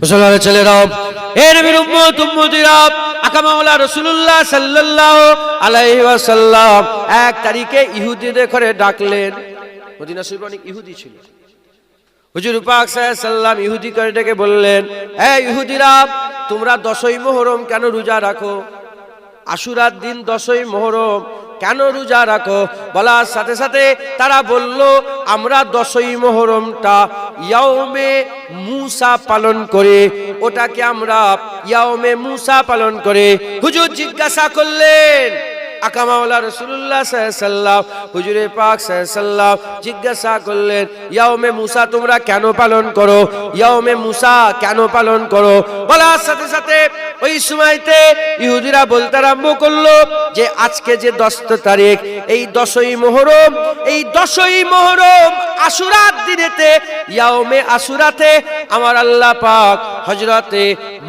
মুসলমানের ছেলেরা, এ নবীর উম্মত উম্মতিরা, আকা মাওলা রাসূলুল্লাহ সাল্লাল্লাহু আলাইহি ওয়াসাল্লাম এক তারিখে ইহুদিদের ঘরে ডাকলেন। মদিনা শরীফে অনেক ইহুদি ছিল। হুজুর পাক সাল্লাল্লাহু আলাইহি ওয়াসাল্লাম ইহুদি করে ডেকে বললেন, এ ইহুদিরা, তোমরা 10ই মুহররম কেন রোজা রাখো? আশুরার দিন 10ই মুহররম কেন রোজা রাখো? বলার সাথে সাথে তারা বলল, আমরা 10ই মুহররমটা ইয়াউমে মুসা পালন করে, ওটাকে আমরা ইয়াউমে মুসা পালন করে। হুজুর জিজ্ঞাসা করলেন, আকা মাওলা রাসূলুল্লাহ সাল্লাল্লাহু আলাইহি ওয়াসাল্লাম, হুজুরে পাক সাল্লাল্লাহু আলাইহি ওয়াসাল্লাম জিজ্ঞাসা করলেন, ইয়াউমে মুসা তোমরা কেন পালন করো? ইয়াউমে মুসা কেন পালন করো? বলার সাথে সাথে ওই সময়তে ইহুদিরা বলতে আরম্ভ করলো যে আজকে যে 10 তারিখ, এই 10ই মুহররম, এই 10ই মুহররম আশুরার দিনেতে, ইয়াউমে আশুরাতে আমার আল্লাহ পাক হযরতে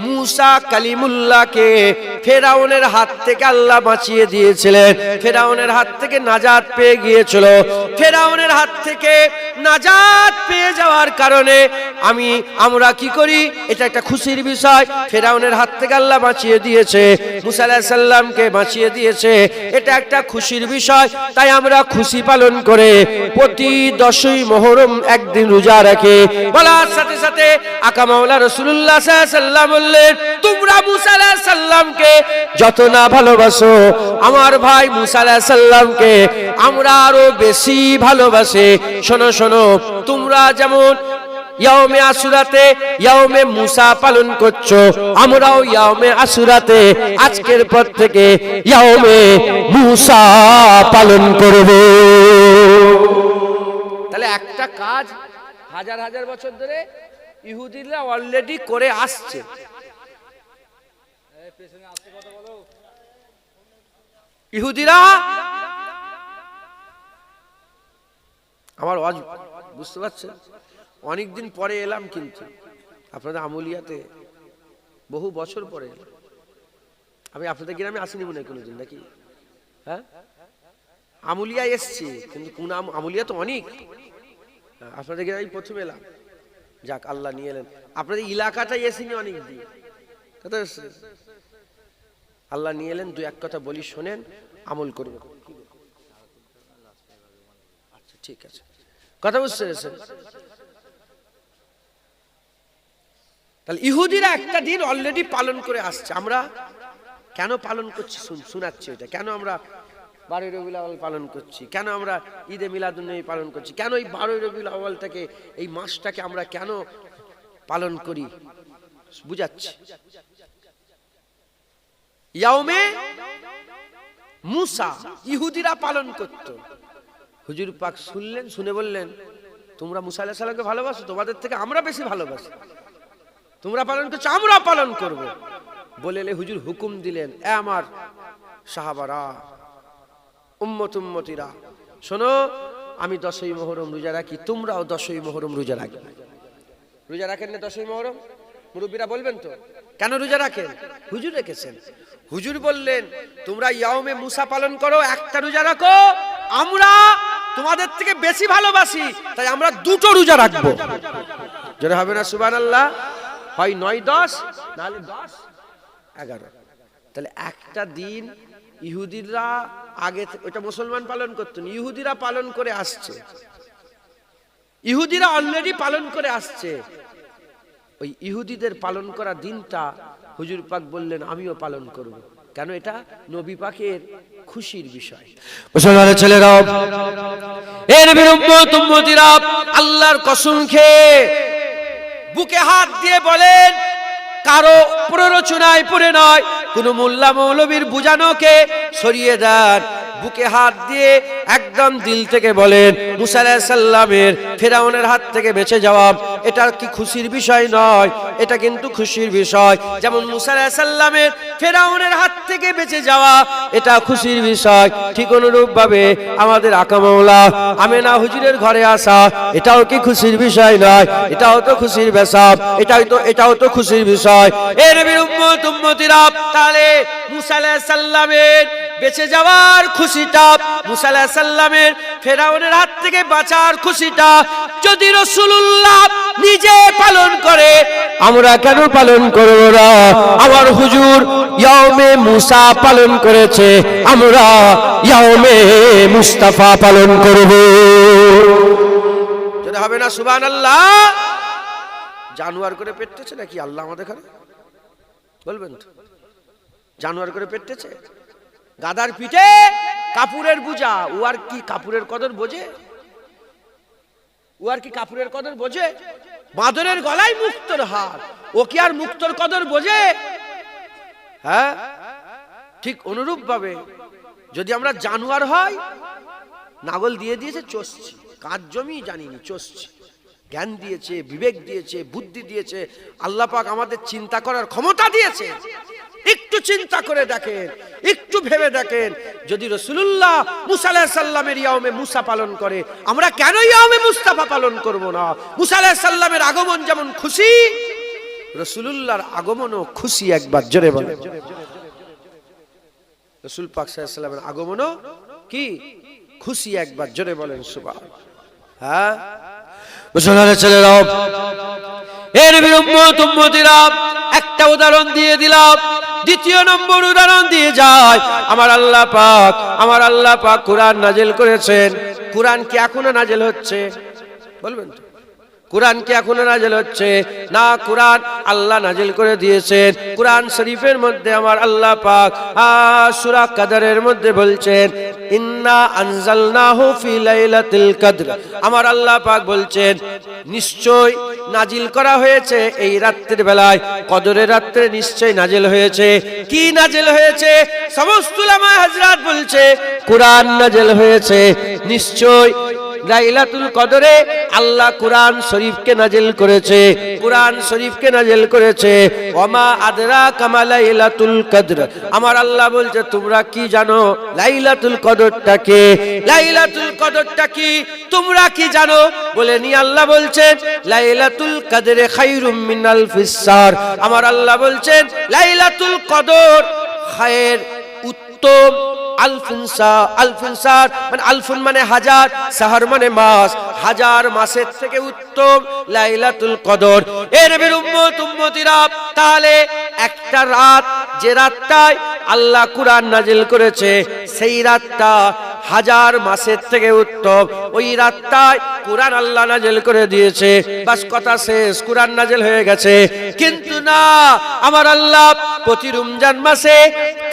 মুসা কালিমুল্লাহকে ফেরাউনের হাত থেকে আল্লাহ বাঁচিয়ে দিয়েছিলেন। ফেরাউনের হাত থেকে নাজাত পেয়ে গিয়েছিল। ফেরাউনের হাত থেকে নাজাত পেয়ে যাওয়ার কারণে আমরা কি করি, এটা একটা খুশির বিষয়। ফেরাউনের হাত থেকে আল্লাহ বাঁচিয়ে দিয়েছে, মুসা আলাইহিস সালামকে বাঁচিয়ে দিয়েছে, এটা একটা খুশির বিষয়। তাই আমরা খুশি পালন করে প্রতি 10ই মুহররম একদিন রোজা রাখি। বলার সাথে সাথে আকা মাওলা রাসূলুল্লাহ সাল্লাল্লাহু আলাইহি ওয়াসাল্লাম বললেন, তোমরা মুসা আলাইহিস সালামকে যত না ভালোবাসো, আমার ভাই মুসা আলাইহিস সালামকে আমরা আরো বেশি ভালোবাসি। শোনো শোনো, তোমরা যেমন ইয়াউমে আশুরাতে ইয়াউমে মুসা পালন করছো, আমরাও ইয়াউমে আশুরাতে আজকের পর থেকে ইয়াউমে মুসা পালন করব। তাহলে একটা কাজ হাজার হাজার বছর ধরে ইহুদিরা অলরেডি করে আসছে। ইহুদিরা, আমার ওয়াজ বুঝতে পারছেন? অনেকদিন পরে এলাম, কিন্তু আপনাদের আমুলিয়াতে বহু বছর পরে এলাম। আমি আপনাদের গ্রামে আসিনি মনে হয় কোনোদিন, নাকি? হ্যাঁ, আমুলিয়া এসছি, কিন্তু কোন আমুলিয়া তো অনেক। আপনাদের গ্রামে প্রথম এলাম। যাক, আল্লাহ নিয়ে এলেন। আপনাদের এলাকাটাই এসিনি অনেক দিন, কথা হচ্ছে। আল্লাহ নিয়ে এলেন। দু এক কথা বলি, শোনেন, আমল করব। আচ্ছা, ঠিক আছে, কথা বুঝতে পেরেছেন? তাহলে ইহুদিরা একটা দিন অলরেডি পালন করে আসছে। আমরা কেন পালন করছি শোনাচ্ছি এটা। কেন আমরা 12ই রবিউল আউয়াল পালন করছি? কেন আমরা ঈদে মিলাদুন্নবী পালন করছি? কেন এই 12ই রবিউল আউয়ালটাকে, এই মাসটাকে আমরা কেন পালন করি বুঝাচ্ছি। ইয়াউমে মুসা ইহুদিরা পালন করত। হুজুর পাক শুনলেন, শুনে বললেন, তোমরা মুসা আলাইহিস সালামকে ভালোবাসো, তোমাদের থেকে আমরা বেশি ভালোবাসি। তোমরা পালন করছো, আমরা পালন করব। বলে হুজুর হুকুম দিলেন, এ আমার সাহাবারা, উম্মতিরা, শোনো, আমি 10ই মুহররম রোজা রাখি, তোমরাও 10ই মুহররম রোজা রাখবে। রোজা রাখেন না 10ই মুহররম? মুরব্বীরা বলবেন তো, কেন রোজা রাখেন? হুজুর রেখেছেন। হুজুর বললেন, তোমরা ইয়াউমে মুসা পালন করো, একটা রোজা রাখো, আমরা তোমাদের থেকে বেশি ভালোবাসি, তাই আমরা 2টো রোজা রাখবো। জোরে হবে না সুবহানাল্লাহ? হয় 9-10, নাহলে 10-11। তাহলে একটা দিন ইহুদিরা আগে, ওটা মুসলমান পালন করতেন, ইহুদিরা পালন করে আসছে। ইহুদিরা অলরেডি পালন করে আসছে। ওই ইহুদিদের পালন করা দিনটা হুজুর পাক বললেন, আমিও পালন করব। কেন? এটা নবী পাকের খুশির বিষয়। মুসলমানের ছেলেরা, এ নবীর উম্মত উম্মতিরা, আল্লাহর কসম খেয়ে বুকে হাত দিয়ে বলেন, কারো প্ররোচনায় পড়ে নয়, কোন মোল্লা মৌলবীর বুঝানোকে সরিয়ে দেন। বুকে হাত দিয়ে একদম দিল থেকে বলেন, মুসা আলাইহিস সালামের ফেরাউনের হাত থেকে বেঁচে যাওয়া, এটা কি খুশির বিষয় নয়? এটা কিন্তু খুশির বিষয়। যেমন মুসা আলাইহিস সালামের ফেরাউনের হাত থেকে বেঁচে যাওয়া এটা খুশির বিষয়, ঠিক অনুরূপ ভাবে আমাদের আকা মাওলা আমেনা হুজুরের ঘরে আসা, এটাও কি খুশির বিষয় নয়? এটাও তো খুশির বিষয়, এটাও তো খুশির বিষয়। এ নবীর উম্মত উম্মতিরা, তাহলে মুসা আলাইহিস সালামের বেঁচে যাওয়ার খুশিটা, মুসা আলাইহিস সালামের ফেরাউনের হাত থেকে বাঁচার খুশিটা যদি রাসূলুল্লাহ নিজে পালন করে, আমরা কেন পালন করব না? আমার হুজুর ইয়াউমে মুসা পালন করেছে, আমরা ইয়াউমে মুস্তাফা পালন করব। যদি হবে না সুবহানাল্লাহ? জানোয়ার করে পেটতেছে নাকি আল্লাহ আমাদের এখানে? বলবেন তো? জানোয়ার করে পেটতেছে? গাদার পিঠে কাপুরের বুঝা, ও আর কি কাপুরের কদর বোঝে? ও আর কি কাপুরের কদর বোঝে? বাঁদরের গলায় মুক্তোর হার, ও কি আর মুক্তোর কদর বোঝে? হ্যাঁ, ঠিক অনুরূপ ভাবে যদি আমরা জানোয়ার হয়, নাগল দিয়ে দিয়েছে চষছি, কাজ জমি জানিনি চষছি, জ্ঞান দিয়েছে, বিবেক দিয়েছে, বুদ্ধি দিয়েছে, আল্লাহ পাক আমাদের চিন্তা করার ক্ষমতা দিয়েছে। একটু চিন্তা করে দেখেন, একটু ভেবে দেখেন, যদি রাসূলুল্লাহ মুসা আলাইহিস সালামের ইয়াউমে মুসা পালন করে, আমরা কেন ইয়াউমে মুস্তাফা পালন করব না? মুসা আলাইহিস সালামের আগমন যেমন খুশি, রাসূলুল্লাহর আগমনও খুশি। একবার জোরে বলেন। রাসূল পাক সাল্লাল্লাহু আলাইহি সাল্লামের আগমনও কি খুশি? একবার জোরে বলেন সুবহান। হ্যাঁ, মুসলমানের ছেলেরা, এ নবীর উম্মত উম্মতিরা, একটা উদাহরণ দিয়ে দিলাম, দ্বিতীয় নম্বর উদাহরণ দিয়ে যায়। আমার আল্লাহ পাক কুরআন নাজিল করেছেন। কুরআন কি এখনো নাজিল হচ্ছে? বলবেন তো? কুরআন কি এখনো নাজিল হচ্ছে? না, কুরআন আল্লাহ নাজিল করে দিয়েছেন। কুরআন শরীফের মধ্যে আমার আল্লাহ পাক সূরা কদরের মধ্যে বলছেন, ইন্না আনজালনাহু ফি লাইলাতুল কদর। আমার আল্লাহ পাক বলছেন, নিশ্চয় নাজিল করা হয়েছে এই রাত্রির বেলায়, কদরের রাত্রে নিশ্চয় নাজিল হয়েছে। কি নাজিল হয়েছে? সমস্ত উলামা হযরত বলছে কুরআন নাজিল হয়েছে। নিশ্চয় লাইলাতুল কদরে আল্লাহ কুরআন শরীফকে নাজিল করেছে, কুরআন শরীফকে নাজিল করেছে। ওমা আদরাকা মা লাইলাতুল কদর। আমার আল্লাহ বলছে, তোমরা কি জানো লাইলাতুল কদরটা কি? লাইলাতুল কদরটা কি তোমরা কি জানো? বলেনি আল্লাহ বলছেন, লাইলাতুল কদরে খায়রুম মিন আলফিস শাহর। আমার আল্লাহ বলছেন, লাইলাতুল কদর খায়ের, উত্তম। আলফিনসার মানে আলফুন মানে হাজার, সাহার মানে মাস, হাজার মাসের থেকে উত্তম লাইলাতুল কদর। এ নবীর উম্মত উম্মতিরা, তাহলে একটা রাত, যে রাতটায় আল্লাহ কুরআন নাজিল করেছে, সেই রাতটা হাজার মাসের থেকে উত্তম। ওই রাতটায় কুরআন আল্লাহ নাজিল করে দিয়েছে, বাস কথা শেষ, কুরআন নাজিল হয়ে গেছে। কিন্তু না, আমার আল্লাহ প্রতি রমজান মাসে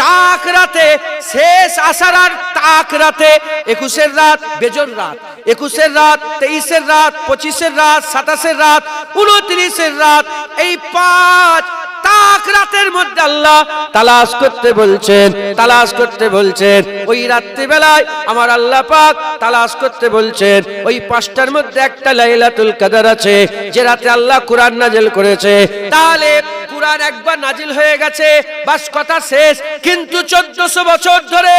তাক রাতে, শেষ আশারার তাক রাতে, 21-এর রাত, বেজর রাত, 21-এর রাত, 23-এর রাত, 25-এর রাত, 27-এর রাত, 29-এর রাত, এই 5 তাক রাতের মধ্যে আল্লাহ তালাশ করতে বলছেন। ওই রাত্রি বেলায় আমার আল্লাহ পাক তালাশ করতে বলছেন। ওই 5টার মধ্যে একটা লাইলাতুল কদর আছে, যে রাতে আল্লাহ কুরআন নাজিল করেছে। তাহলে কুরআন একবার নাজিল হয়ে গেছে, বাস কথা শেষ। কিন্তু 1400 বছর ধরে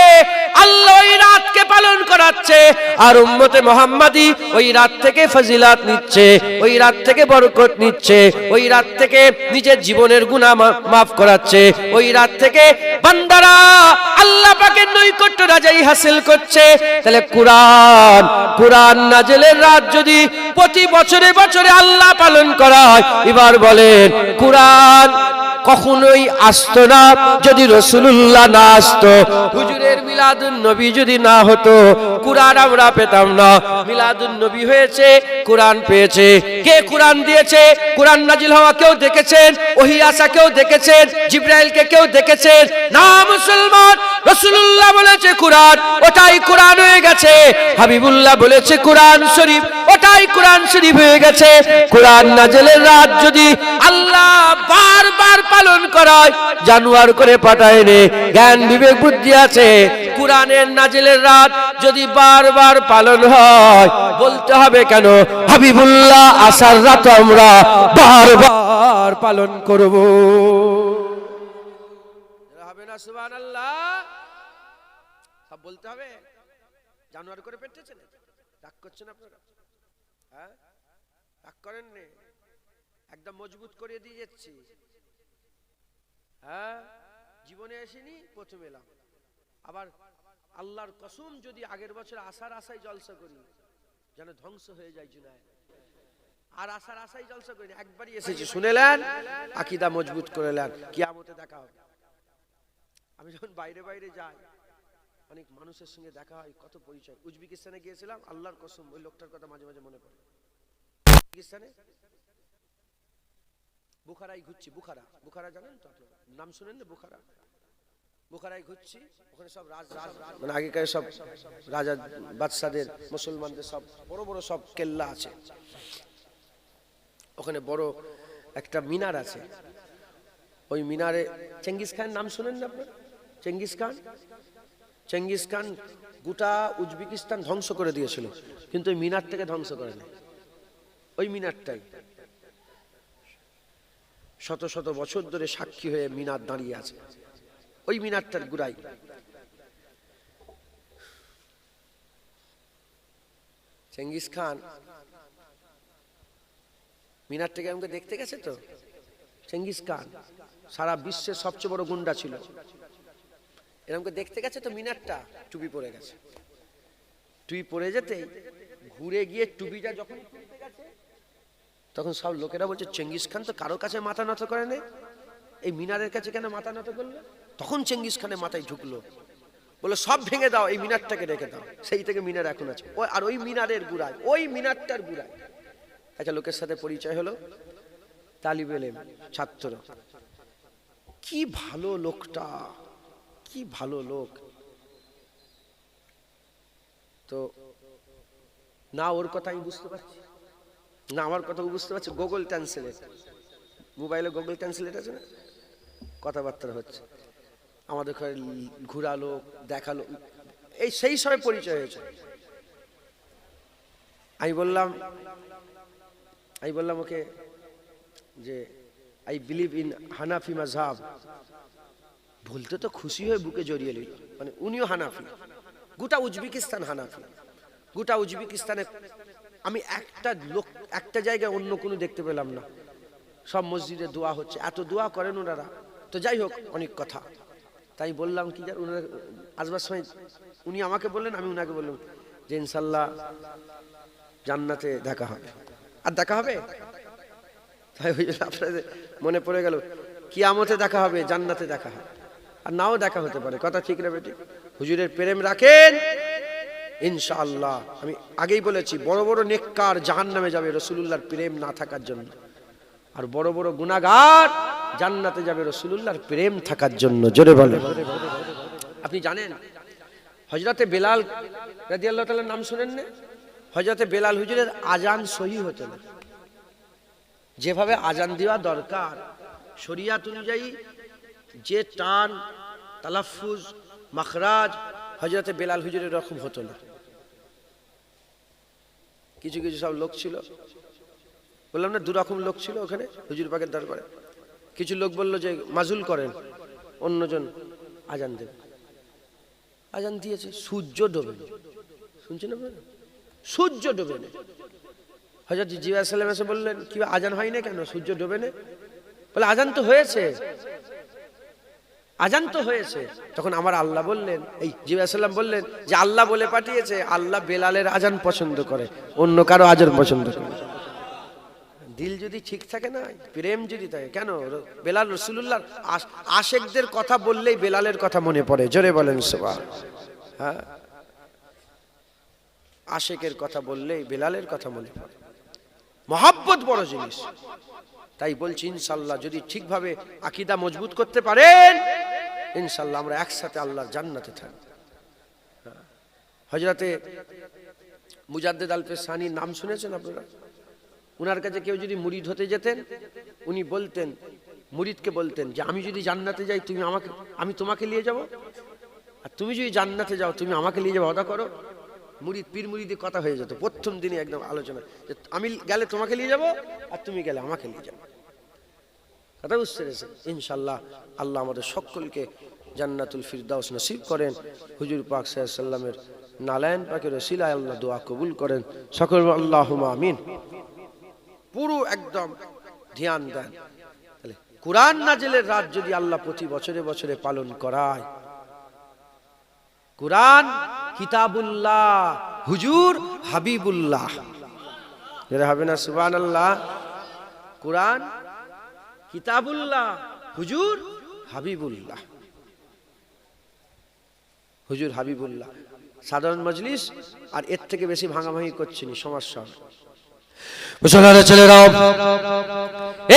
আল্লাহ ওই রাতকে পালন করাচ্ছে, আর উম্মতে মুহাম্মাদি ওই রাত থেকে ফজিলাত নিচ্ছে, ওই রাত থেকে বরকত নিচ্ছে, ওই রাত থেকে নিজের জীবনের গুনাহ মাফ করাচ্ছে, ওই রাত থেকে বান্দারা আল্লাহ পাকের নৈকট্য রাজাই হাসিল করছে। তাহলে কুরআন নাজিলের রাত যদি প্রতি বছরে বছরে আল্লাহ পালন করায়, এবার বলেন কুরআন কখনোই আসতো না যদি রাসূলুল্লাহ না আসতো। হুজুরের মিলাদুন নবী যদি না হতো, কুরআন আমরা পেতাম না। মিলাদুন নবী হয়েছে, কুরআন পেয়েছে। কে কুরআন দিয়েছে? কুরআন নাজিল হওয়া কেউ দেখেছেন? ওহী আসা কেউ দেখেছেন? জিবরাইলকে কেউ দেখেছেন? না মুসলমান, রাসূলুল্লাহ বলেছে কুরআন, ওটাই কুরআন হয়ে গেছে। হাবিবুল্লাহ বলেছে কুরআন শরীফ, ওটাই কুরআন শরীফ হয়ে গেছে। কুরআন নাজিলের রাত যদি আল্লাহ বারবার পালন করায়, জানোয়ার করে পাঠায় নে, জ্ঞান বিবেক বুদ্ধি আছে। কুরআনের নাজিলের রাত যদি বারবার পালন হয়, বলতে হবে কেন হাবিবুল্লাহ আসার রাত আমরা বারবার পালন করব? হবে না সুবহানাল্লাহ? সব বলতে হবে। জানোয়ার করে পেটেছেন, রাগ করছেন আপনারা? হ্যাঁ, রাগ করেন না, একদম মজবুত করে দিয়ে যাচ্ছি। হ্যাঁ, জীবনে আসিনি, প্রথম এলাম, আবার আল্লাহর কসম যদি আগের বছর আসার আশায় জলসা করি যেন ধ্বংস হয়ে যায় জুনায়েদ, আর আসার আশায় জলসা করি একবারই এসেছি শুনেলেন আকীদা মজবুত করে নেন, কিয়ামতে দেখা হবে। আমি যখন বাইরে বাইরে যাই অনেক মানুষের সঙ্গে দেখা হয়, কত পরিচয়। উজবেকিস্তানে গিয়েছিলাম, আল্লাহর কসম ওই লোকটার কথা মাঝে মাঝে মনে পড়ে। উজবেকিস্তানে বুখারায় ঘুরছি, বুখারা জানেন তো আপনারা, নাম শুনেন না? বুখারায় ঘুরছি, ওখানে সব মানে আগেকার সব রাজা বাদশাদের মুসলমানদের সব বড় বড় সব কেল্লা আছে। ওখানে বড় একটা মিনার আছে, ওই মিনারে চেঙ্গিস খান নাম শুনেন না আপনারা? চেঙ্গিস খান গোটা উজবেকিস্তান ধ্বংস করে দিয়েছিল, কিন্তু ওই মিনারটাকে ধ্বংস করে না। ওই মিনারটাই শত শত বছর ধরে সাক্ষী হয়ে মিনার দাঁড়িয়ে আছে, ওই মিনারটার গুড়াই। চেঙ্গিস খান মিনারটাকে আমাকে দেখতে গেছে তো। চেঙ্গিস খান সারা বিশ্বের সবচেয়ে বড় গুন্ডা ছিল, এরকম দেখতে গেছে তো মিনারটা, টুপি পরে গেছে। টুপি পরে যেতেই ঘুরে গিয়ে টুপিটা যখন খুলতে গেছে তখন সব লোকেরা বলছে চেঙ্গিস খান তো কারো কাছে মাথা নত করে না, এই মিনারের কাছে কেন মাথা নত করলো? তখন চেঙ্গিস খানের মাথায় ঢুকলো, বলে সব ভেঙে দাও, এই মিনারটাকে রেখে দাও। সেই থেকে মিনার এখন আছে, আর ওই মিনারের গুড়ায়, ওই মিনারটার গুড়ায় একটা লোকের সাথে পরিচয় হলো, তালিব ইলম ছাত্র। কি ভালো লোকটা, কি ভালো লোক। তো না ওর কথা আমি বুঝতে পারছি, না আমার কথা বুঝতে পারছি। গুগল ট্রান্সলেট, মোবাইলে গুগল ট্রান্সলেট আছে না, কথাবার্তা হচ্ছে। আমাদের ঘরে ঘুরালো, দেখালো, এই সেই সময় পরিচয় হয়েছে। আমি বললাম ওকে যে আই বিলিভ ইন হানাফি মাযহাব। বলতে তো খুশি হয়ে বুকে জড়িয়ে নিল, মানে উনিও হানাফি, গোটা উজবেকিস্তান হানাফি। গোটা উজবেকিস্তানে আমি একটা জায়গায় অন্য কোনো দেখতে পেলাম না, সব মসজিদে দোয়া হচ্ছে, এত দোয়া করেন ওনারা। তো যাই হোক, অনেক কথা। তাই বললাম কি, ওনারা আসবার সময় উনি আমাকে বললেন, আমি উনাকে বললাম যে ইনশাল্লাহ জান্নাতে দেখা হবে। আর দেখা হবে, তাই আপনাদের মনে পড়ে গেল কিয়ামতে দেখা হবে, জান্নাতে দেখা হবে, আর নাও দেখা হতে পারে। কথা ঠিক না বেটি? হুজুরের প্রেম রাখেন ইনশাআল্লাহ। আমি আগেই বলেছি, বড় বড় নেককার জাহান্নামে যাবে রাসূলুল্লাহর প্রেম না থাকার জন্য, আর বড় বড় গুনাহগার জান্নাতে যাবে রাসূলুল্লাহর প্রেম থাকার জন্য। জোরে বলেন। আপনি জানেন হযরতে বেলাল রাদিয়াল্লাহু তাআলার নাম শুনেন না? হযরতে বেলাল হুজুরের আজান সহি হতো না, যেভাবে আজান দেওয়া দরকার শরিয়াত অনুযায়ী, যে টান, তালাফুজ, মাখরাজ হযরতে বেলাল হুজুরের এরকম হতো না। কিছু কিছু সব লোক ছিল, বললাম না দুরকম লোক ছিল ওখানে হুজুর পাকের দরবারে। কিছু লোক বলল যে মাজুল করেন, অন্যজন আজান দেবে। আজান দিয়েছে, সূর্য ডোবে, শুনছেন আপনারা? সূর্য ডোবে না। হযরত জিবরাইল আলাইহিস সালাম এসে বললেন, কি আজান হয় না কেন, সূর্য ডোবে না? বলে আজান তো হয়েছে, আজান তো হয়েছে। তখন আমার আল্লাহ বললেন, এই জিবরাইল আলাইহিস সালাম বললেন যে আল্লাহ বলে পাঠিয়েছে, আল্লাহ বেলালের আজান পছন্দ করে, অন্য কারো আজান পছন্দ করে। দিল যদি ঠিক থাকে না, প্রেম যদি থাকে, কেন বেলাল রাসূলুল্লাহর আশেকদের কথা বললেই বেলালের কথা মনে পড়ে। জোরে বলেন সুবহানাল্লাহ। হ্যাঁ, আশেকের কথা বললেই বেলালের কথা মনে পড়ে। মহব্বত বড় জিনিস। তাই বলছি ইনশাআল্লাহ যদি ঠিকভাবে আকীদা মজবুত করতে পারেন, ইনশাআল্লাহ আমরা একসাথে আল্লাহর জান্নাতে থাকব। হযরতে মুজাদ্দেদ আল-ফেসানির নাম শুনেছেন আপনারা? উনার কাছে কেউ যদি মুরিদ হতে যেতেন, উনি বলতেন, মুরিদকে বলতেন যে আমি যদি জান্নাতে যাই আমি তোমাকে নিয়ে যাব, আর তুমি যদি জান্নাতে যাও তুমি আমাকে নিয়ে যাবো, ওয়াদা করো। মুরিদ পীর মুরিদের কথা হয়ে যেত প্রথম দিনে একদম আলোচনা, যে আমি গেলে তোমাকে নিয়ে যাব, আর তুমি গেলে আমাকে নিয়ে যাবো। কথা বুঝতে পেরেছেন? ইনশাআল্লাহ আল্লাহ আমাদের সকলকে জান্নাতুল ফিরদাউস নসিব করেন। হুজুর পাক সাল্লাল্লাহু আলাইহি ওয়াসাল্লামের নালায়েন পাকের ওসিলায় আল্লাহ দোয়া কবুল করেন। সকল আল্লাহুম্মা আমিন। পুরো একদম ধ্যান দেন। তাহলে কোরআন নাজিলের রাত যদি আল্লাহ প্রতি বছরে বছরে পালন করায়, কুরআন কিতাবুল্লাহ, হুজুর হাবিবুল্লাহ। এরা হবে না সুবহানাল্লাহ? কুরআন কিতাবুল্লাহ, হুজুর হাবিবুল্লাহ। হুজুর হাবিবুল্লাহ সাধারণ মজলিস, আর এর থেকে বেশি ভাঙাভাঙি করছেনি, সমস্যা হবে। মুসলমানের ছেলেরাও,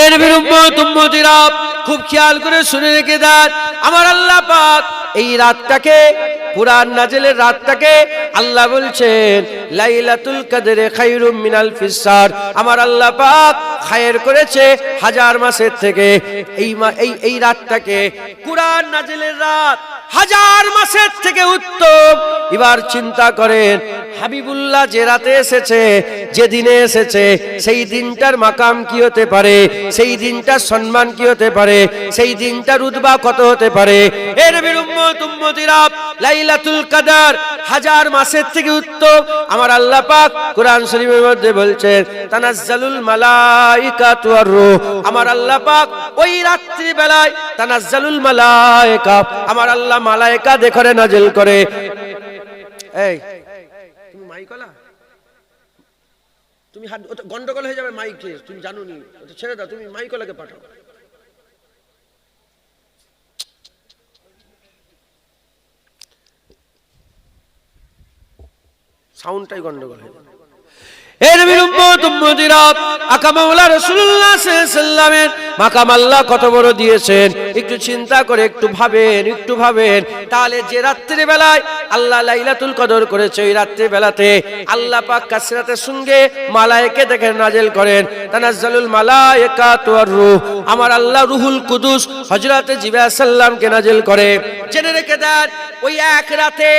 এ নবীর উম্মত উম্মতিরা, খুব খেয়াল করে শুনে রেখে দেন, আমার আল্লাহ পাক এই রাতটাকে, কুরআন নাজিলের রাতটাকে আল্লাহ বলছেন লাইলাতুল কদরে খায়রুম মিন আলফিস শাহর। আমার আল্লাহ পাক খায়ের করেছে হাজার মাসের থেকে। এই রাতটাকে, কুরআন নাজিলের রাত হাজার মাসের থেকে উত্তম। এবার চিন্তা করেন, হাবিবুল্লাহ যে রাতে এসেছে, যে দিনে এসেছে, সেই দিনটার মাকাম কি হতে পারে, সেই দিনটার সম্মান কি হতে পারে, সেই দিনটার রুতবা কত হতে পারে। এ নবীর উম্মত উম্মতিরা, লাইলাতুল কদর হাজার মাসের থেকে উত্তম। আমার আল্লাহ পাক কুরআন শরীফের মধ্যে বলছেন তানাজ্জালুল মালাইকাতু ওয়ার রূহ। আমার আল্লাহ পাক ওই রাত্রি বেলায় তানাজ্জালুল মালাইকা, আমার আল্লাহ মালায়েকা দেখরে নাজিল করে। এই তুমি মাইকলা, তুমি হাত, ওটা গন্ডগোল হয়ে যাবে মাইকে, তুমি জানো নি, ওটা ছেড়ে দাও, তুমি মাইকলাকে পাঠাও। সাউন্ডটাই গন্ডগোল হয়ে যাবে। এ নবীর উম্মত উম্মতিরা, আকা মাওলা রাসূলুল্লাহ সাল্লাল্লাহু আলাইহি ওয়াসাল্লামের মাকাম আল্লাহ কত বড় দিয়েছেন, একটু চিন্তা করে একটু ভাবেন। তাহলে যে রাত্রি বেলায় আল্লাহ লাইলাতুল কদর করেছে, ওই রাত্রি বেলাতে আল্লাহ পাক কাসরাতের সঙ্গে মালায়েকা দেখে নাজিল করেন তানাজ্জালুল মালায়েকাতু ওয়ার রূহ। আমার আল্লাহ রুহুল কুদুস হযরতে জিবরাইল আলাইহিস সালামকে নাজিল করে। জেনে রেখে দেন, ওই এক রাতে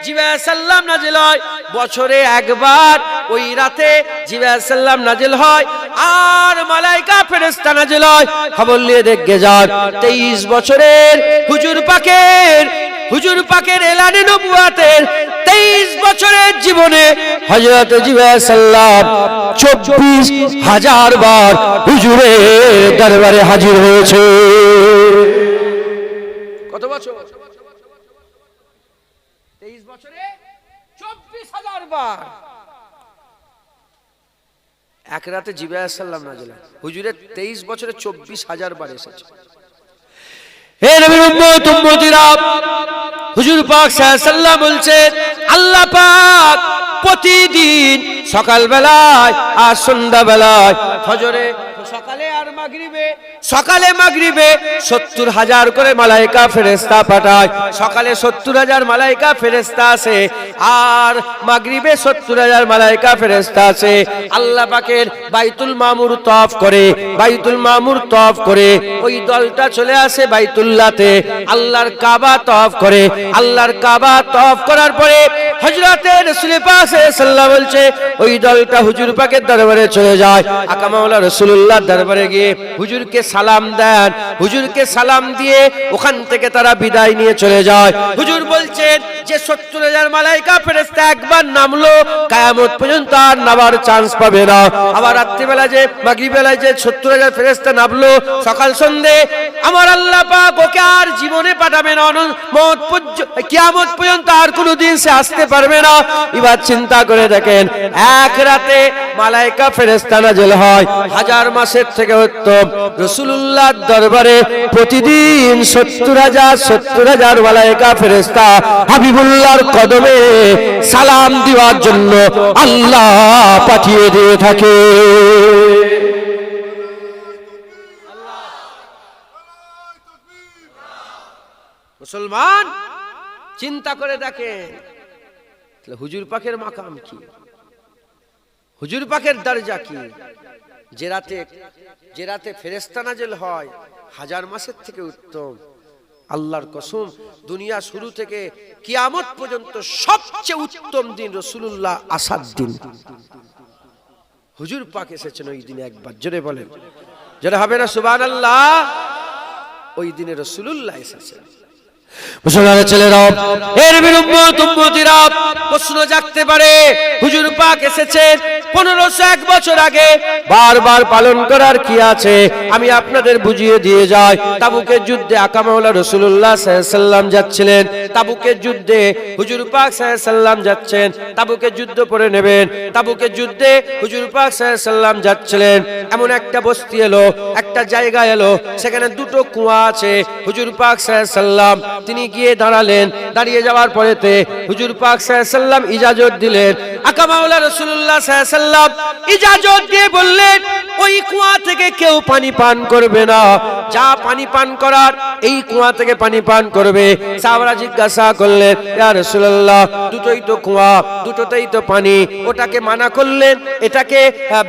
জিবরাইল আলাইহিস সালাম নাজিল হয়, বছরে একবার ওই রাতে জিবরাইল আলাইহিস সালাম নাজিল হয়, আর মালায়েকা ফেরেশতা নাজিল হয়। খবর নিয়ে দেখে যান, 23 বছরের হুজুর পাকের এলানে নবুয়াতের 23 বছরের জীবনে হযরত জিবরাইল আলাইহিস সালাম 24,000 বার হুজুরের দরবারে হাজির হয়েছে। কত বছর? 23 বছরে 24,000 বার। এক রাতে জিবরাইল আলাইহিস সালাম নাজিল হয়, হুজুরের 23 বছরে 24,000 বার এসেছে। হে নবীর উম্মত উম্মতিরা, হুজুর পাক সাল্লাল্লাহু আলাইহি ওয়াসাল্লাম বলছেন আল্লাহ পাক প্রতিদিন সকাল বেলায় আর সন্ধ্যা বেলায়, ফজরে, সকালে মাগরিবে 70,000 করে মালায়েকা ফেরেশতা পাঠায়। সকালে 70,000 মালায়েকা ফেরেশতা আসে, আর মাগরিবে 70,000 মালায়েকা ফেরেশতা আসে। আল্লাহ পাকের বাইতুল মামুর তওয়াফ করে ওই দলটা চলে আসে বাইতুল্লাহতে, আল্লাহর কাবা তওয়াফ করে। আল্লাহর কাবা তওয়াফ করার পরে হযরতে রাসূল পাক সাল্লাল্লাহু আলাইহি ওয়াসাল্লাম বলছে, ওই দলটা হুজুর পাকের দরবারে চলে যায়। আকা মাওলা রাসূলুল্লাহ দরবারে গিয়ে হুজুরকে সালাম দেন। হুজুরকে সালাম দিয়ে ওখান থেকে তারা বিদায় নিয়ে চলে যায়। হুজুর বলছেন যে 70,000 মালায়েকা ফেরেশতা একবার নামলো, কিয়ামত পর্যন্ত আর নামার চান্স পাবে না। আবার রাত্রিবেলা যে মাগরিব বেলায় যে 70,000 ফেরেশতা নামলো, সকাল সন্ধ্যে আমার আল্লাহ পাক ওকে আর জীবনে পাঠাবে না, কিয়ামত পর্যন্ত আর কোনোদিন সে আসতে পারবে না। এবার চিন্তা করে দেখেন, এক রাতে মালায়েকা ফেরেশতা নাজিল হয় হাজার মাসের থেকে উত্তম। রাসূলুল্লাহর দরবারে প্রতিদিন 70,000 মালায়েকা ফেরেশতা হাবিবুল্লাহর কদমে সালাম দেওয়ার জন্য আল্লাহ পাঠিয়ে দিয়ে থাকে। মুসলমান চিন্তা করে দেখেন, হুজুর পাকের মাকাম কি, হুজুর পাকের দরজা কি। যে রাতে ফেরেশতা নাজিল হয় হাজার মাসের থেকে উত্তম। আল্লাহর কসম, দুনিয়া শুরু থেকে কিয়ামত পর্যন্ত সবচেয়ে উত্তম দিন রাসূলুল্লাহ আসার দিন। হুজুর পাক এসেছেন ওই দিনে, একবার জোরে বলেন, জোরে হবে না সুবহানাল্লাহ? ওই দিনে রাসূলুল্লাহ এসেছেন। মুসলমানের ছেলেরা, এর নবীর উম্মত উম্মতিরা, প্রশ্ন জাগতে পারে, হুজুর পাক এসেছেন 1501 বছর আগে বারবার পালন করার কি আছে আমি আপনাদের বুঝিয়ে দিয়ে যাই। তাবুকের যুদ্ধে আকা মাওলা রাসূলুল্লাহ সাল্লাল্লাহু আলাইহি ওয়াসাল্লাম যাচ্ছিলেন, তাবুকের যুদ্ধে হুজুর পাক সাল্লাল্লাহু আলাইহি ওয়াসাল্লাম যাচ্ছেন, তাবুকের যুদ্ধ করে নেবেন। তাবুকের যুদ্ধে হুজুর পাক সাল্লাল্লাহু আলাইহি ওয়াসাল্লাম যাচ্ছিলেন, এমন একটা বস্তি এলো, একটা জায়গা এলো, সেখানে দুটো কুয়া আছে। হুজুর পাক সাল্লাল্লাহু আলাইহি ওয়াসাল্লাম তিনি গিয়ে দাঁড়ালেন, দাঁড়িয়ে যাওয়ার পরেতে হুজুর পাক সাল্লাল্লাহু আলাইহি ওয়াসাল্লাম ইজাজত দিলেন। আকা মাওলা রাসূলুল্লাহ সাল্লাল্লাহু আলাইহি ওয়াসাল্লাম ইজাজত দিয়ে বললেন ওই কুয়া থেকে কেউ পানি পান করবে না, যা পানি পান করার এই কুয়া থেকে পানি পান করবে। সাহাবারা জিজ্ঞাসা করলেন ইয়া রাসূলুল্লাহ দুটোই তো কুয়া, দুটোতেই তো পানি, ওটাকে মানা করলেন, এটাকে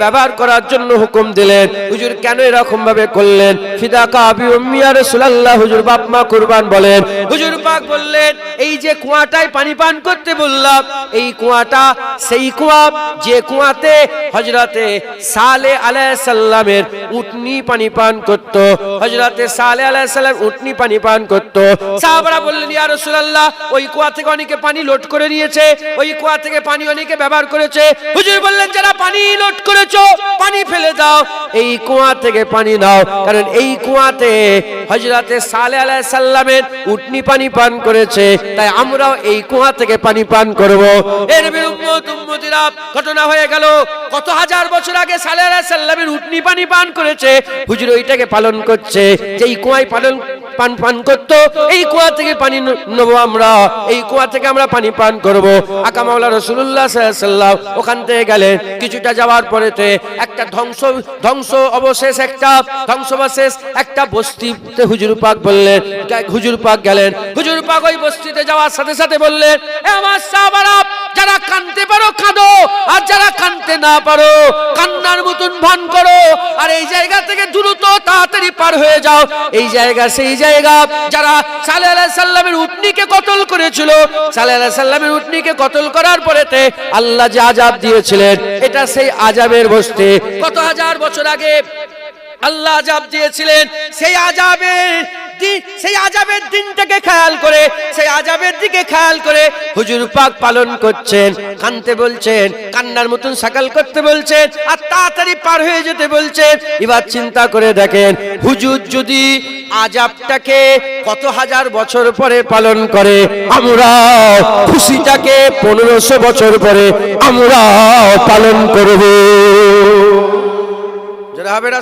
ব্যবহার করার জন্য হুকুম দিলেন, হুজুর কেন এরকম ভাবে করলেন? ফিদাকা আবি উম্মি ইয়া রাসূলুল্লাহ, হুজুর বাপ মা কুরবান বলেন। হুজুর পাক বললেন এই যে কুয়াটায় পানি পান করতে বললাম, এই কুয়াটা সেই কুয়া যে কুয়াতে হযরতে সালেহ আলাইহিস সালামের উটনি পানি পান করত। হযরতে সালেহ আলাইহিস সালাম উটনি পানি পান করত। সাহাবারা বললেন ইয়া রাসূলুল্লাহ ওই কুয়া থেকে অনেকে পানি লোড করে নিয়েছে, ওই কুয়া থেকে পানি অনেকে ব্যবহার করেছে। হুজুর বললেন যারা পানি লোড করেছো পানি ফেলে দাও, এই কুয়া থেকে পানি নাও, কারণ এই কুয়াতে হযরতে সালেহ আলাইহিস সালামের উটনি পানি পান করেছে, তাই আমরাও এই কুয়া থেকে পানি পান করব। এর নবীর উম্মত উম্মতিরা ঘটনা হয়ে গেল কত হাজার বছর আগে সালেহ আলাইহিস সালামের উটনি পানি পান করেছে, হুজুর ওইটাকে পালন করছে, যেই কুয়ায় পান করতো, এই কুয়া থেকে পানি নেব আমরা, এই কুয়া থেকে আমরা পানি পান করব। আকা মাওলা রাসূলুল্লাহ সাল্লাল্লাহু আলাইহি ওয়াসাল্লাম ওখান থেকে গেলেন, কিছুটা যাওয়ার পরেতে একটা ধ্বংসাবশেষ একটা বস্তিতে হুজুর পাক বললেন, হুজুর পাক গেলেন, হুজুর পাক ওই বস্তিতে যাওয়ার সাথে সাথে বললেন এ আমার সাহাবারা যারা কাঁদতে পারো কাঁদো, আর যারা কাঁদতে না পারো কান্নার মতন ভান করো, আর এই জায়গা থেকে দ্রুত তাড়াতাড়ি পার হয়ে যাও। এই জায়গা সেই জায়গা যারা সালেহ আলাইহিস সালামের উটনিকে কতল করেছিল, সালেহ আলাইহিস সালামের উটনিকে কতল করার পরেতে আল্লাহ যে আযাব দিয়েছিলেন, এটা সেই আযাবের বস্তি। কত হাজার বছর আগে আল্লাহ আযাব দিয়েছিলেন, সেই আযাবের দিনটাকে খেয়াল করে, সেই আযাবের দিকে খেয়াল করে হুজুর পাক পালন করছেন, কানতে বলছেন, কান্নার মতন সাকাল করতে বলছেন, আর তাড়াতাড়ি পার হয়ে যেতে বলছেন। এবার চিন্তা করে দেখেন হুজুর যদি আযাবটাকে কত হাজার বছর পরে পালন করে, আমরা খুশিটাকে 1500 বছর পরে আমরা পালন করব। যারা হবে না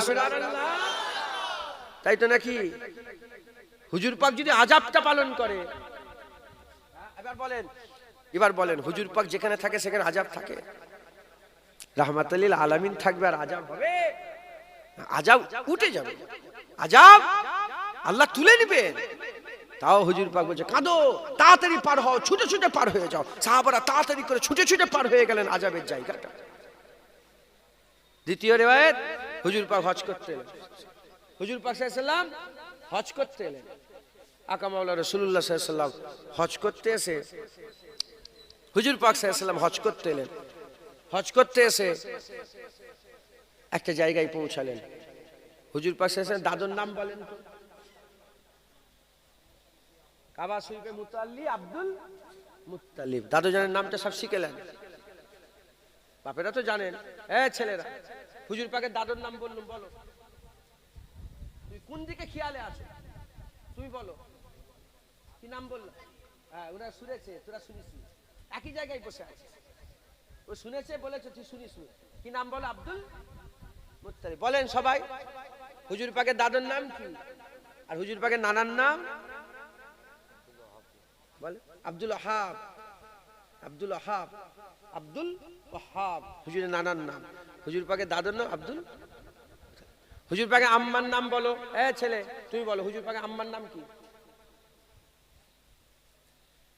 তাই তো নাকি? হুজুর পাক যদি আযাবটা পালন করে, এবার বলেন হুজুর পাক যেখানে থাকে সেখানে আযাব থাকে? রাহমাতুল লিল আলামিন থাকবে আর আযাব হবে? আযাব উঠে যাবে, আযাব আল্লাহ তুলে নেবেন। তাও হুজুর পাক বলছে কাঁদো, তাড়াতাড়ি পার হও, ছুটে ছুটে পার হয়ে যাও। সাহাবারা তাড়াতাড়ি করে ছুটে ছুটে পার হয়ে গেলেন আযাবের জায়গাটা। দ্বিতীয় রিওয়ায়াত, হুজুর পাক হজ করতে এলেন, হুজুর পাক সাল্লাল্লাহু আলাইহি ওয়াসাল্লাম হজ করতে এলেন। আকা মাওলা রাসূলুল্লাহ সাল্লাল্লাহু আলাইহি ওয়াসাল্লাম হজ করতে এসে, হুজুর পাক সাল্লাল্লাহু আলাইহি ওয়াসাল্লাম হজ করতে এলেন, হজ করতে এসে একটা জায়গায় পৌঁছালেন। হুজুর পাক সাল্লাল্লাহু আলাইহি ওয়াসাল্লাম দাদুর নাম বলেন তো? কাবা শরীফে মুতাল্লি আব্দুল মুত্তালিব, দাদু জানের নামটা সব শিখেলেন, বাপেরা তো জানেন। ছেলেরা হুজুর পাকের দাদুর নাম বললুম, বলো তুই কোন দিকে খেয়ালে আছো, তুমি বলো কি নাম বললো? ওরা শুনেছে, তোরা শুনিস, একই জায়গায় বসে আছে, ও শুনেছে বলেছে তুই শুনিস, কি নাম বলো? Abdul Muttalib. বলেন সবাই হুজুর পাকের দাদুর নাম কি আর হুজুর পাকের নানার নাম? বলে আব্দুল ওয়াহাব, আব্দুল ওয়াহাব, আব্দুল ওয়াহাব হুজুরের নানার নাম, হুজুর পাকের দাদুর নাম আব্দুল। হুজুর পাকের আম্মার নাম বলো, ছেলে তুমি বলো হুজুর পাকের আম্মার নাম কি?